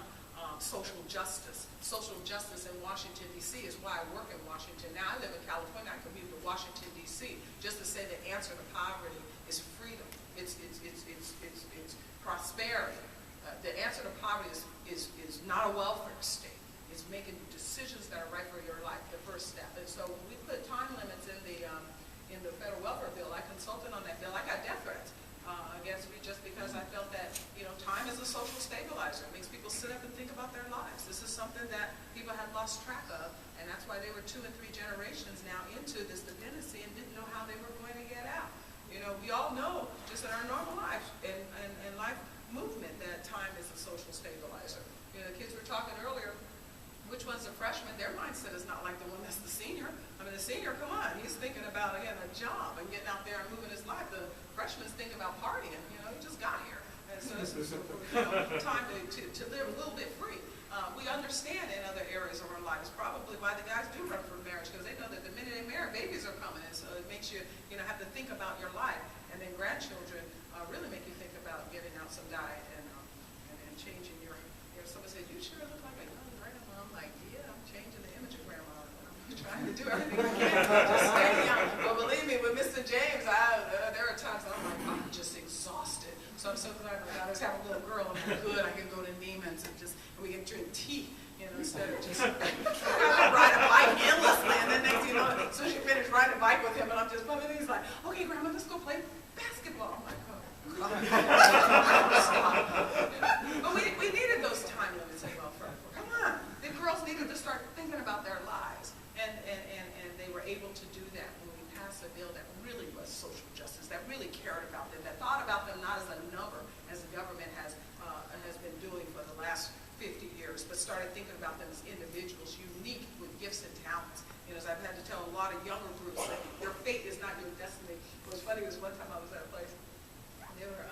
social justice. Social justice in Washington, D.C. is why I work in Washington. Now I live in California, I commute to Washington, D.C. just to say the answer to poverty is freedom. It's prosperity. The answer to poverty is not a welfare state. It's making decisions that are right for your life, the first step. And so when we put time limits in the federal welfare bill, I consulted on that bill. I got death threats against me just because I felt that, time is a social stabilizer. It makes people sit up and think about their lives. This is something that people had lost track of, and that's why they were 2 and 3 generations now into this dependency and didn't know how they were going to get out. We all know, just in our normal life and life movement, that time is a social stabilizer. The kids were talking earlier, which one's a freshman? Their mindset is not like the one that's the senior. I mean, the senior, come on, he's thinking about, again, a job and getting out there and moving his life. The freshman's thinking about partying. He just got here. And so this is time to live a little bit free. We understand in other areas of our lives probably why the guys do run for marriage, because they know that the minute they marry, babies are coming. And so it makes you, have to think about your life. And then grandchildren really make you think about getting out some diet and changing your, somebody said, you sure look like a young grandma. I'm like, yeah, I'm changing the image of grandma. I'm trying to do everything I can to stay young. But believe me, with Mr. James, there are times I'm like, I'm just exhausted. So I'm so glad my daughters have a little girl, and I'm good. I can go to Neiman's and we can drink tea, instead of just ride a bike endlessly. And then next thing you know, as soon as you finish riding a bike with him, and I'm just bumping, he's like, okay, Grandma, let's go play basketball. I'm like, oh. But we needed those time limits as well. Come on, the girls needed to start thinking about their lives, and they were able to do that when we passed a bill that really was social justice, that really cared about them, that thought about them not as a number, as the government has been doing for the last 50 years, but started thinking about them as individuals, unique with gifts and talents. As I've had to tell a lot of younger groups that your fate is not your destiny. What was funny was one time I was at a place, they were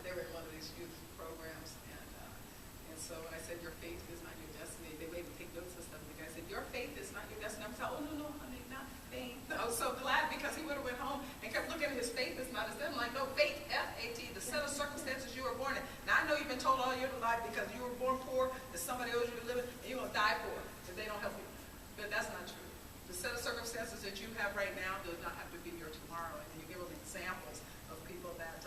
they were in one of these youth programs, and so when I said your faith is not your destiny, they made me take notes and stuff. And the guy said, your faith is not your destiny. I was like, oh no, honey, not faith. I was so glad because he would have went home and kept looking at his faith is not his destiny. I'm like, no, faith, F-A-T, the set of circumstances you were born in. Now I know you've been told all your life because you were born poor, that somebody owes you to live, and you're gonna die poor if they don't help you. But that's not true. The set of circumstances that you have right now does not have to be your tomorrow. And then you give them examples of people that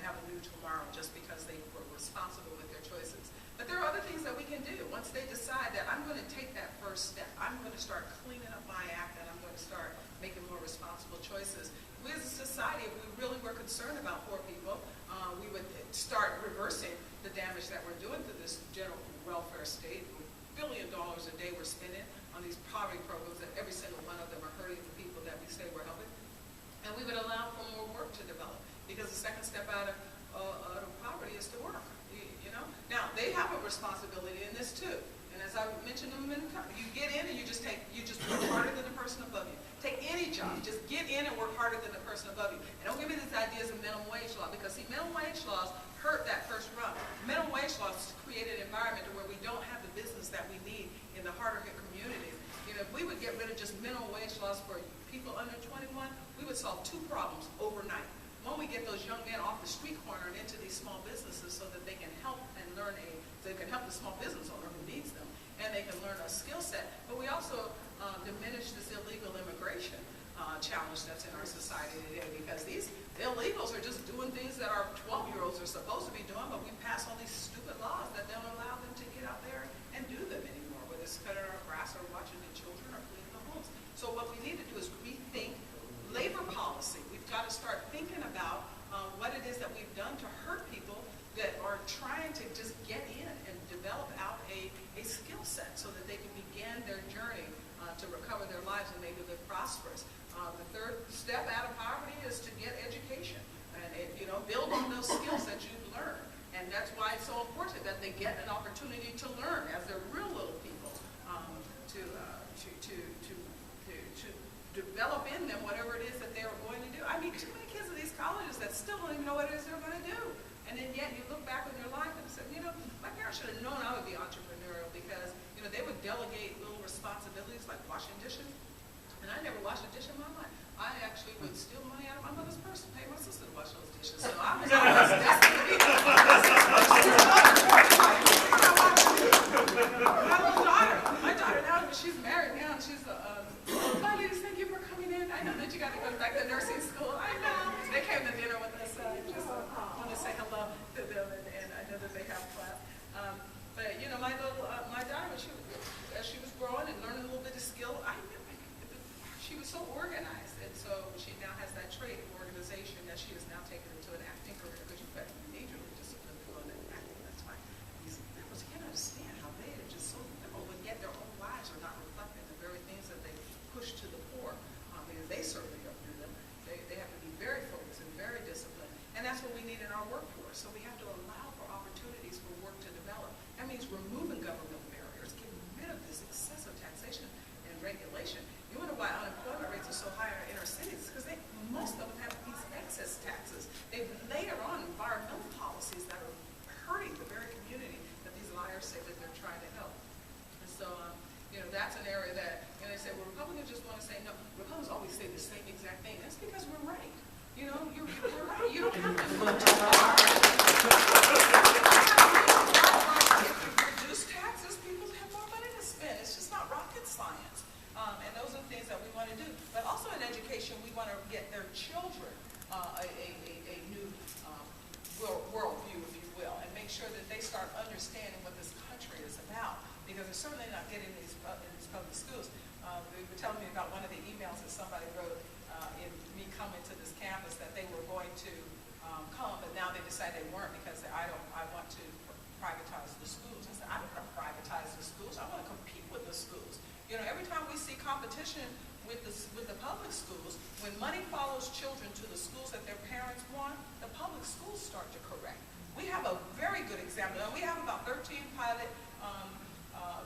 have a new tomorrow just because they were responsible with their choices. But there are other things that we can do. Once they decide that I'm going to take that first step, I'm going to start cleaning up my act, and I'm going to start making more responsible choices. We as a society, if we really were concerned about poor people, we would start reversing the damage that we're doing to this general welfare state. $1 billion a day we're spending on these poverty programs, that every single one of them are hurting the people that we say we're helping. And we would allow for more work to develop, because the second step out of poverty is to work. Now they have a responsibility in this too. And as I mentioned a minute ago, you get in and you just work harder than the person above you. Take any job, just get in and work harder than the person above you. And don't give me these ideas of minimum wage law, because see, minimum wage laws hurt that first rung. Minimum wage laws create an environment where we don't have the business that we need in the harder hit communities. If we would get rid of just minimum wage laws for people under 21, we would solve 2 problems overnight. One, we get those young men off the street corner and into these small businesses so that they can help and learn they can help the small business owner who needs them, and they can learn a skill set. But we also diminish this illegal immigration challenge that's in our society today, because these illegals are just doing things that our 12-year-olds are supposed to be doing, but we pass all these stupid laws that don't allow them to get out there and do them anymore, whether it's cutting our grass or watching the children or cleaning the homes. So what we need to do is rethink labor policy. We've got to start thinking about what it is that we've done to hurt people that are trying to just get in and develop out a skill set so that they can begin their journey to recover their lives and maybe live prosperous. The third step out of poverty is to get education and build on those skills that you've learned. And that's why it's so important that they get an opportunity to learn as they're real little people, to develop in them whatever it is that they are going to do. I mean, too many kids in these colleges that still don't even know what it is they're going to do. And then yet you look back on their life and say, my parents should have known I would be entrepreneurial, because, they would delegate little responsibilities like washing dishes. And I never washed a dish in my life. I actually would steal money out of my mother's purse and pay my sister to wash those dishes. So I was always destined to be my daughter now, she's married now, and she's hi ladies, thank you for coming in. I know that you got to go back to nursing school. I know. They came to dinner with us. Just want to say hello to them, and I know that they have class. But my daughter, as she was growing and learning a little bit of skill, she was so organized, and so she now has that trait of organization that she has now taken into an acting career, because you need your discipline to go into acting. That's fine. These liberals can't understand how they are just so liberal, but yet their own lives are not reflecting the very things that they push to the poor, because they certainly don't do them. They have to be very focused and very disciplined, and that's what we need in our workforce. So we have to allow for opportunities for work to develop. That means removing government barriers, getting rid of this excessive taxation and regulation. You wonder why unemployment rates are so high in inner cities? Because most of them have these excess taxes. They've later on environmental policies that are hurting the very community that these liars say that they're trying to help. And so, that's an area that, they say, well, Republicans just want to say, no, Republicans always say the same exact thing. That's because we're right. You're right. You don't have to look too far. If you reduce taxes, people have more money to spend. It's just not rocket science. And those are the things that we want to do. But also in education, we want to get their children a new worldview, if you will, and make sure that they start understanding what this country is about. Because they're certainly not getting in these public schools. They were telling me about one of the emails that somebody wrote in me coming to this campus, that they were going to come, but now they decided they weren't, because I want to privatize the schools. I said, I don't want to privatize the schools. I want to compete with the schools. Every time we see competition with the public schools, when money follows children to the schools that their parents want, the public schools start to correct. We have a very good example. We have about 13 pilot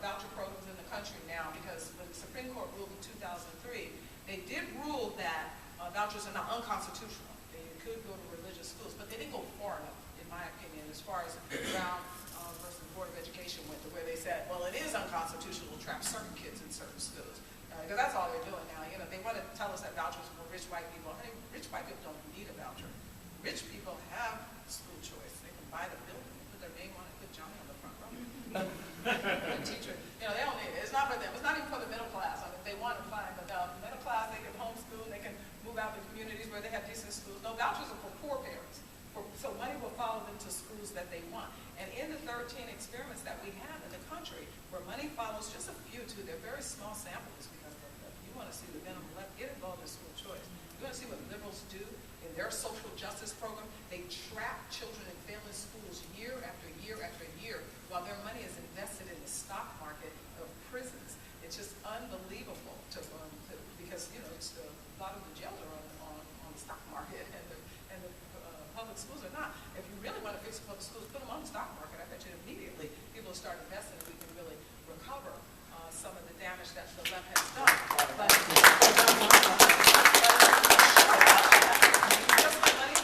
voucher programs in the country now, because when the Supreme Court ruled in 2003, they did rule that vouchers are not unconstitutional. They could go to religious schools, but they didn't go far enough, in my opinion, as far as Brown versus the Board of Education went, to where they said, well, it is unconstitutional to trap certain kids in certain schools. Because that's all they're doing now. They want to tell us that vouchers are for rich white people. Hey, rich white people don't need a voucher. Rich people have school choice. They can buy the building and put their name on it, put Johnny on the front row. The teacher, they don't need it. It's not for them. It's not even for the middle class. I mean, if they want to find, but middle class, they can homeschool, they can move out to communities where they have decent schools. No, vouchers are for poor parents. So money will follow them to schools that they want. And in the 13 experiments that we have in the country, where money follows just a few, too, they're very small samples, because you want to see the minimum left, get involved in school choice. You want to see what liberals do in their social justice program. They trap children in failing schools year after year after year, while their money is invested in the stock market of prisons. It's just unbelievable because it's a lot of the jails are on the stock market, and the public schools are not. If you really want to fix the public schools, put them on the stock market. I bet you immediately people will start investing, and we can really recover some of the damage that the left has done. But just let money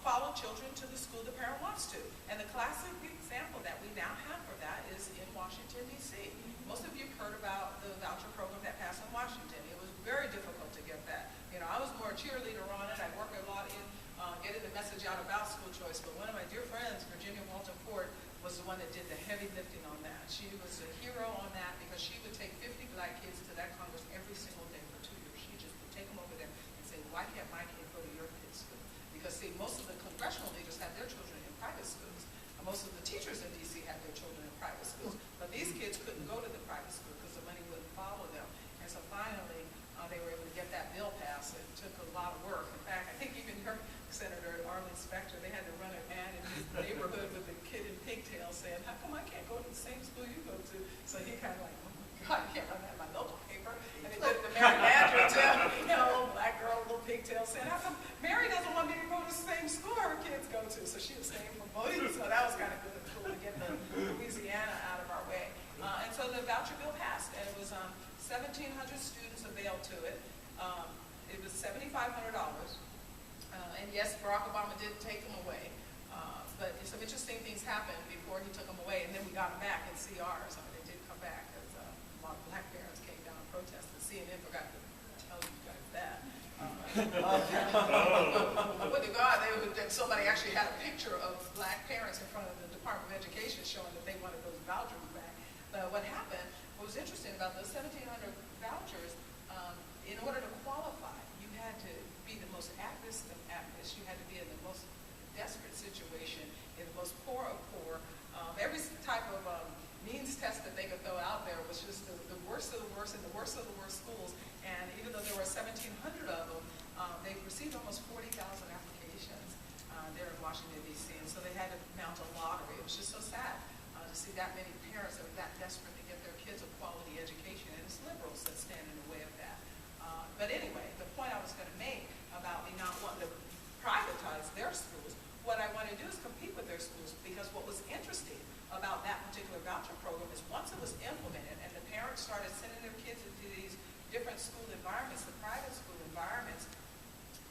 follow children to the school the parent wants to. And the classic example that we now have for that is in Washington, D.C. Most of you have heard about the voucher program that passed in Washington. It was very difficult to get that. one that did the heavy lifting on that. She was a hero on that because she would take 50 black kids to that Congress every single day for 2 years. She just would take them over there and say, why can't my kid go to your kid's school? Because see, most of the congressional leaders had their children in private schools. Most of the teachers in D.C. had their children in private schools. But these kids couldn't go to the private school because the money wouldn't follow them. And so finally, they were able to get that bill passed. It took a lot of work. In fact, I think even your Senator Arlen Specter, they had to run an ad in his neighborhood with a kid in pigtails saying, how come I can't go to the same school you go to? So he kind of like, oh my God, I can't run that in my local paper. And it did the Mary Landry too, you know, little black girl, little pigtails saying, how come Mary doesn't want me to go to the same school her kids go to? So she was staying from voting. So that was kind of good and cool to get the Louisiana out of our way. And so the voucher bill passed, and it was 1,700 students availed to it. It was $7,500. And yes, Barack Obama did take them away. But some interesting things happened before he took them away, and then we got them back in CRs. I mean, they did come back because a lot of black parents came down and protested. CNN forgot to tell you guys that. With the God, somebody actually had a picture of black parents in front of the Department of Education showing that they wanted those vouchers back. But what happened, what was interesting about those 1,700 vouchers, in order to qualify, you had to be the most at-risk of at-risk. You had to be in the most desperate situation, in the most poor of poor. Every type of means test that they could throw out there was just the worst of the worst and the worst of the worst schools. And even though there were 1,700 of them, they received almost 40,000 applications there in Washington, D.C. And so they had to mount a lottery. It was just so sad to see that many parents that were that desperate to get their kids a quality education. And it's liberals that stand in the way of that. But anyway, the point I was going to make about me not wanting to privatize their schools, what I want to do is compete with their schools, because what was interesting about that particular voucher program is once it was implemented and the parents started sending their kids into these different school environments, the private school environments,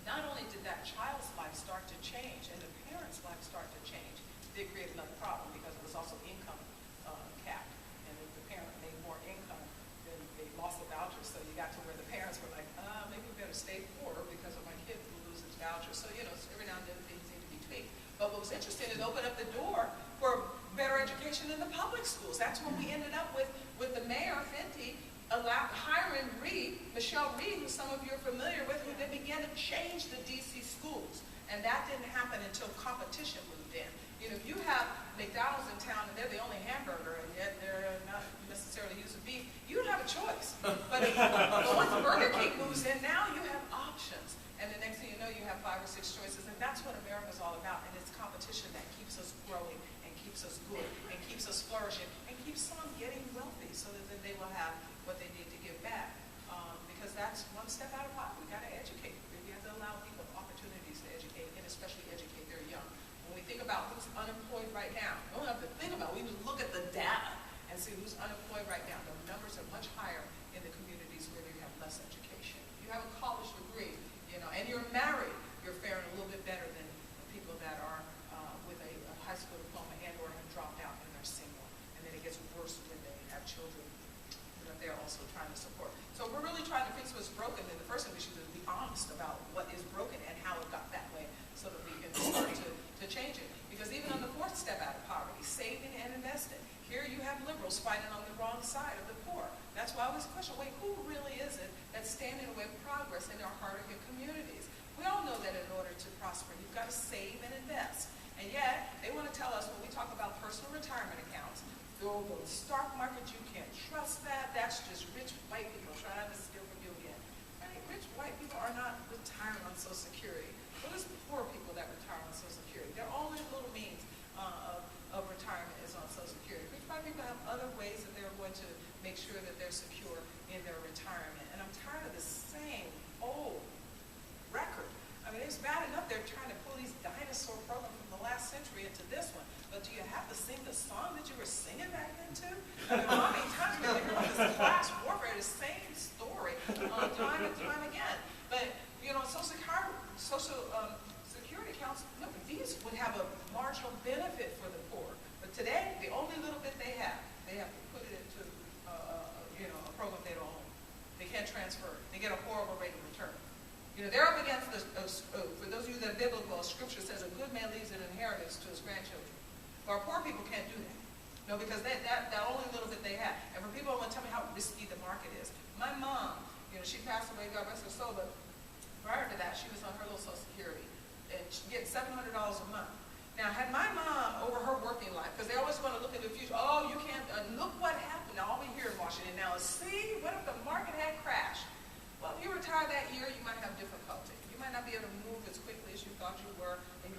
not only did that child's life start to change and the parents' life start to change, it did create another problem because it was also income capped. And if the parent made more income, then they lost the voucher. So you got to where the parents were like, maybe we better stay poor because of my kid who loses his voucher. So, you know, every now and then things need to be tweaked. But what was interesting, it opened up the door for better education in the public schools. That's when we ended up with the mayor, Fenty, hiring Michelle Reed, who some of you are familiar with, who then began to change the D.C. schools. And that didn't happen until competition moved in. You know, if you have McDonald's in town and they're the only hamburger and yet they're not necessarily using beef, you don't have a choice. But once Burger King moves in, now you have options. And the next thing you know, you have 5 or 6 choices. And that's what America's all about. And it's competition that keeps us growing and keeps us good and keeps us flourishing and keeps some getting wealthy so that then they will have what they need to give back. Because that's one step out of poverty. We got to educate. We have to allow people opportunities to educate, and especially educate their young. When we think about who's unemployed right now, we don't have to think about it. We just look at the data and see who's unemployed right now. The numbers are much higher in the communities where you have less education. If you have a college degree, you know, and you're married, you're faring a little bit better than the people that are with a high school diploma and or have dropped out and they're single. And then it gets worse when they have children that they're also trying to support. So we're really trying to fix what's broken. And the first thing we should do is be honest about what is broken and how it got that way so that we can start to change it. Because even on the 4th step out of poverty, saving and investing, here you have liberals fighting on the wrong side of the poor. That's why I always question, wait, who really is it that's standing in the way of progress in our harder-hit communities? We all know that in order to prosper, you've got to save and invest. And yet, they want to tell us when we talk about personal retirement accounts, go to the stock market, you can't trust that. That's just rich white people trying to steal from you again. Right? Rich white people are not retiring on Social Security. Those poor people that retire on Social Security, their only little means of retirement is on Social Security. Rich white people have other ways that they're going to make sure that they're secure in their retirement. And I'm tired of the same old record. I mean, it's bad enough they're trying to pull these dinosaur programs from the last century into this one. But do you have to sing the song that you were singing back then too? I mean, how many times we hear about this class warfare, the same story time and time again. But, you know, social security accounts, look, these would have a marginal benefit for the poor. But today, the only little bit they have to put it into, you know, a program they don't own. They can't transfer it. They get a horrible rate of return. You know, they're up against this, for those of you that are biblical, scripture says a good man leaves an inheritance to his grandchildren. But our poor people can't do that. No, because that only little bit they had. And for people who want to tell me how risky the market is, my mom, she passed away, God rest her soul, but prior to that, she was on her little Social Security, and she getting $700 a month. Now, had my mom, over her working life, because they always want to look into the future, oh, you can't, look what happened. Now, all we hear in Washington now is, see, what if the market had crashed? Well, if you retire that year, you might have difficulty. You might not be able to move as quickly as you thought you were, and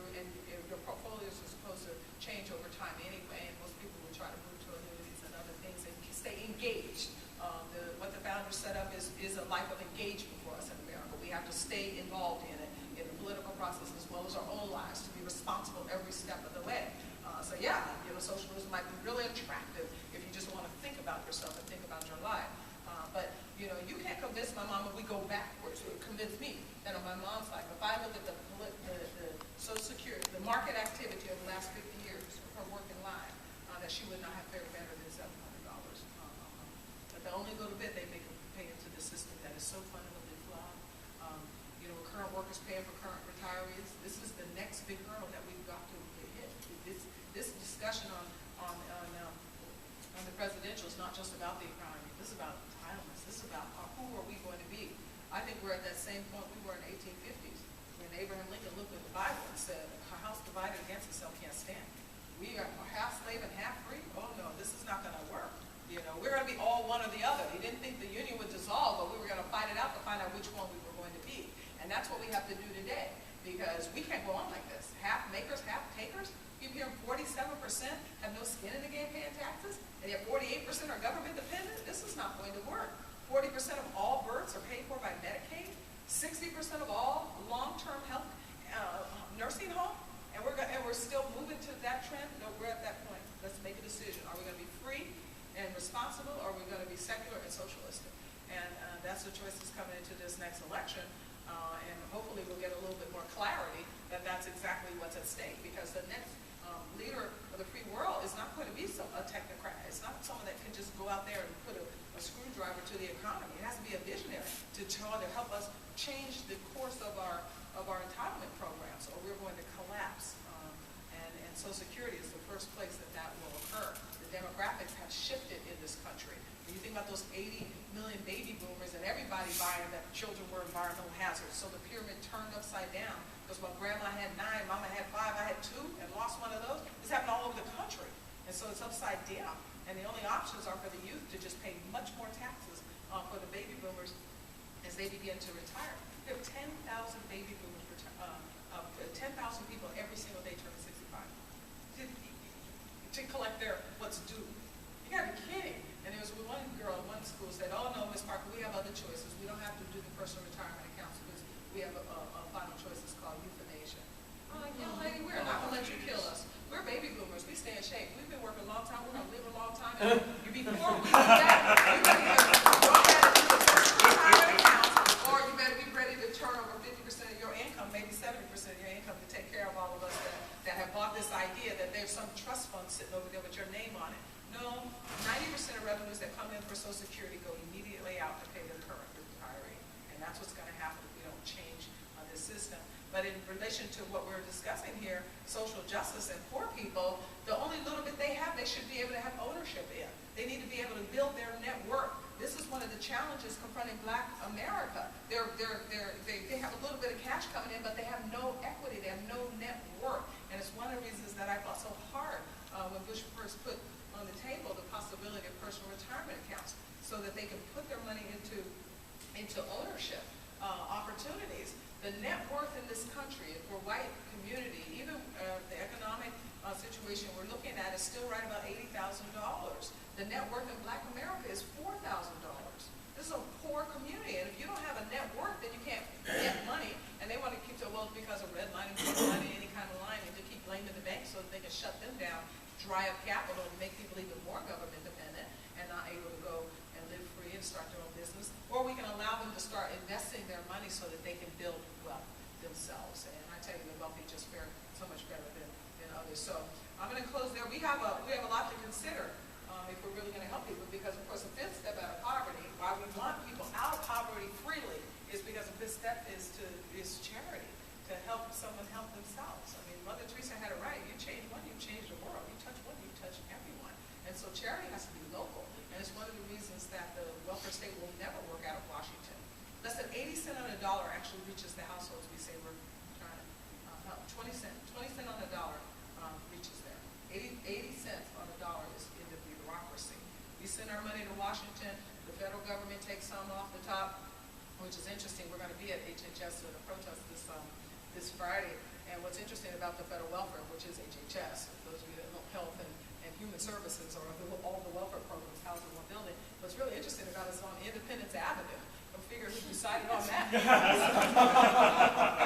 your portfolios are supposed to change over time anyway, and most people will try to move to annuities and other things and stay engaged. What the founders set up is a life of engagement for us in America. We have to stay involved in it, in the political process as well as our own lives, to be responsible every step of the way. So yeah, socialism might be really attractive if you just want to think about yourself and think about your life. But you can't convince my mom, if we go backwards, or convince me that on my mom's life, if I look at the Social Security, the market activity over the last 50 years of her working life, that she would not have fared better than $700 a month. But the only little bit they make them pay into the system that is so fundamentally flawed. Current workers paying for current retirees. This is the next big hurdle that we've got to hit. This discussion on the presidential is not just about the economy. This is about entitlements. This is about who are we going to be. I think we're at that same point we were in the 1850s when Abraham Lincoln looked at the Bible and said, "A house divided against itself can't stand." We are half slave and half free. Oh no, this is not going to work. We're going to be all one or the other. He didn't think the Union would dissolve, but we were going to fight it out to find out which one we were going to be. And that's what we have to do today, because we can't go on like this. Half makers, half takers. You hear 47% have no skin in the game paying taxes, and yet 48% are government dependent. This is not going to work. 40% of all births are paid for by Medicaid. 60% of all long-term health nursing home, and we're still moving to that trend. No, we're at that point. Let's make a decision. Are we going to be free and responsible, or are we going to be secular and socialistic? And that's the choice that's coming into this next election. And hopefully we'll get a little bit more clarity that that's exactly what's at stake, because the next leader of the free world is not going to be a technocrat. It's not someone that can just go out there and put a screwdriver to the economy. It has to be a visionary to try to help us change the course of our entitlement programs, or we're going to collapse. And Social Security is the first place that will occur. The demographics have shifted in this country. When you think about those 80 million baby boomers and everybody buying that children were environmental hazards, so the pyramid turned upside down. Because when grandma had 9, mama had 5, I had 2, and lost one of those. This happened all over the country. And so it's upside down. And the only options are for the youth to just pay much more taxes for the baby boomers as they begin to retire. There are 10,000 baby boomers, 10,000 people every single day turning 65 to collect what's due. You gotta be kidding. And there was one girl in one school said, "Oh no, Miss Parker, we have other choices. We don't have to do the personal retirement accounts because we have a final choice. It's called euthanasia." I'm like, "Young lady, we're not gonna let you kill us. We're baby boomers. We stay in shape. We've been working a long time. We're gonna live a long time. And before we do that, you better either go ahead and do the personal retirement accounts, or you better be ready to turn over 50% of your income, maybe 70% of your income, to take care of all of us that have bought this idea that there's some trust fund sitting over there with your name on it." No, 90% of revenues that come in for Social Security go immediately out to pay the current retiree. And that's what's going to happen if we don't change this system. But in relation to what we're discussing here, social justice and poor people, the only little bit they have, they should be able to have ownership in. They need to be able to build their net worth. This is one of the challenges confronting Black America. They have a little bit of cash coming in, but they have no equity. They have no net worth. And it's one of the reasons that I fought so hard when Bush first put on the table the possibility of personal retirement accounts, so that they can put their money into ownership opportunities. The net worth in this country for white community, even the economic situation we're looking at, is still right about $80,000. The net worth in Black America is $4,000. This is a poor community, and if you don't have a net worth, then you can't get money. And they want to keep because of redlining, any kind of lining, to keep blaming the bank so that they can shut them down, dry up capital, and make people even more government dependent and not able to go and live free and start their own business. Or we can allow them to start investing their money so that they can build wealth themselves. And I tell you, the wealthy just fare so much better than others. So I'm going to close there. We have a lot to consider if we're really going to help people, because of course the fifth step out of poverty, why we want people out of poverty freely, is because the fifth step is charity, to help someone help themselves. I mean, Mother Teresa had it right. You change one, you change the world. You touch one, you touch everyone. And And so charity has to be local. And it's one of the reasons that the welfare state will never work out of Washington. Less than 80 cents on a dollar actually reaches the households we say we're trying to, 20 cents on the dollar reaches there. 80 cents on the dollar is in the bureaucracy. We send our money to Washington, the federal government takes some off the top, which is interesting. We're going to be at HHS at a protest this Friday. And what's interesting about the federal welfare, which is HHS, those of you that know health and human services, or all the welfare programs housed in one building, what's really interesting about it is on Independence Avenue. Go figure who decided on that.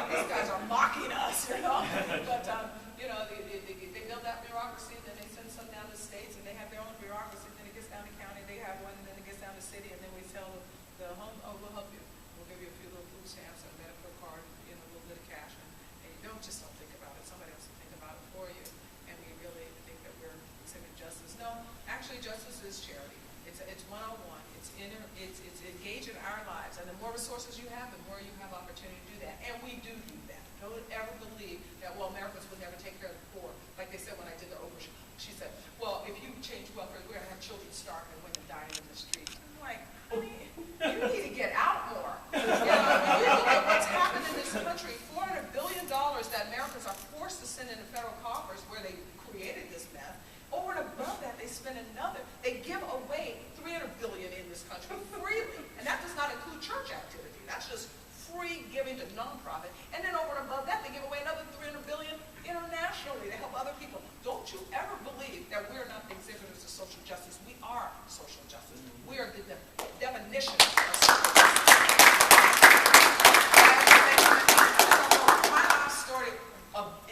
These guys are mocking us, you know. But they build that bureaucracy, and then they send some down to states, and they have their own bureaucracy. Then it gets down to county, they have one, and then it gets down to city, and then we tell the home, oh, we'll help you. We'll give you a few little food stamps and a medical card, a little bit of cash, and you don't think about it. Somebody else will think about it for you. And we really think that we're exhibit justice. No, actually, justice is charity. It's one-on-one. It's engaged in our lives. And the more resources you have, the more you have opportunity to do that. And we do that. Don't ever believe that, well, Americans would never take care of the poor. Like they said when I did the overshoot. She said, well, if you change welfare, we're going to have children starving and women dying in the streets. I'm like, honey, you need to get out more. You know, when you look at what's happened in this country, $400 billion that Americans are forced to send into federal coffers where they created this mess. Over and above that, they spend another. They give away $300 billion in this country freely. And that does not include church activity. That's just free giving to nonprofit. And then over and above that, they give away another $300 billion internationally to help other people. Don't you ever believe that we're not the exhibitors of social justice. We are social justice. We are the definition of social justice. My last story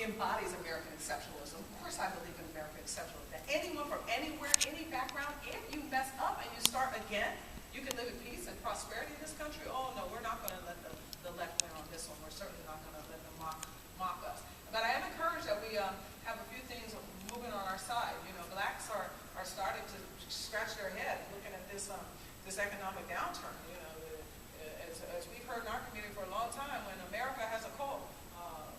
embodies American exceptionalism. Of course I believe in American exceptionalism. That anyone from anywhere, any background, if you mess up and you start again, you can live in peace and prosperity in this country. Oh no, we're not going to let the left win on this one. We're certainly not going to let them mock us. But I am encouraged that we have a few things moving on our side. You know, blacks are starting to scratch their head looking at this economic downturn. You know, as we've heard in our community for a long time, when America has a cold,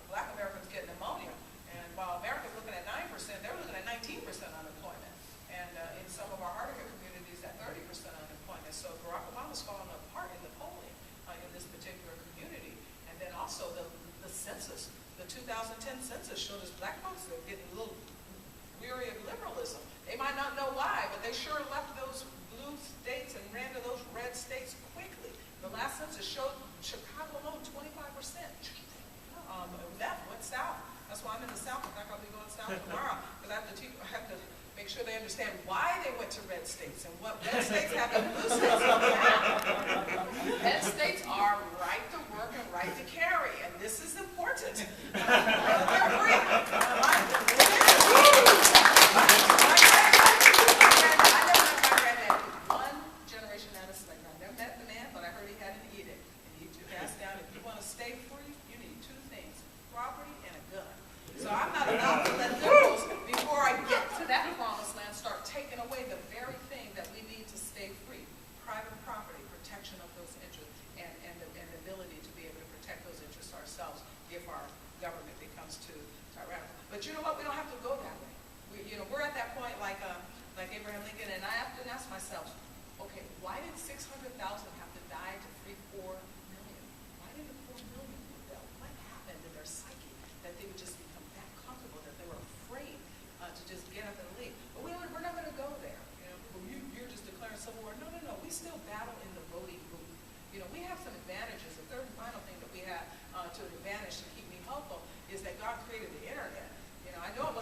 black Americans get pneumonia. And while America's looking at 9%, they're looking at 19% unemployment. And in some of our harder hit communities, at 30% unemployment. So Barack Obama's falling apart in the polling in this particular community. And then also the census, the 2010 census showed us black folks are getting a little weary of liberalism. They might not know why, but they sure left those blue states and ran to those red states quickly. The last census showed Chicago alone 25%. Left, went south. That's why I'm in the South. In fact, I'll be going south tomorrow because I have to make sure they understand why they went to red states and what red states have and blue states don't have. Red states are right to work and right to carry, and this is important. They're free. I never met my granddad. One generation out of slavery. I never met the man, but I heard he had an edict. And he passed down, if you want to stay free, you need two things: property and a gun. So I'm not allowed to let liberals, before I get to that promised land, start taking away the very thing that we need to stay free: private property, protection of those interests, and the ability to be able to protect those interests ourselves if our government becomes too tyrannical. But you know what? We don't have to go that way. We're at that point like Abraham Lincoln, and I have to ask myself, okay, why did 600,000 have to die to free 4 million? Why didn't 4 million rebel? What happened in their psyche that they would just become that comfortable that they were afraid to just get up and leave? But we're not going to go there. You're just declaring civil war. No. We still battle in the voting booth. We have some advantages. The third and final thing that we have to an advantage to keep me hopeful is that God created the internet. I know it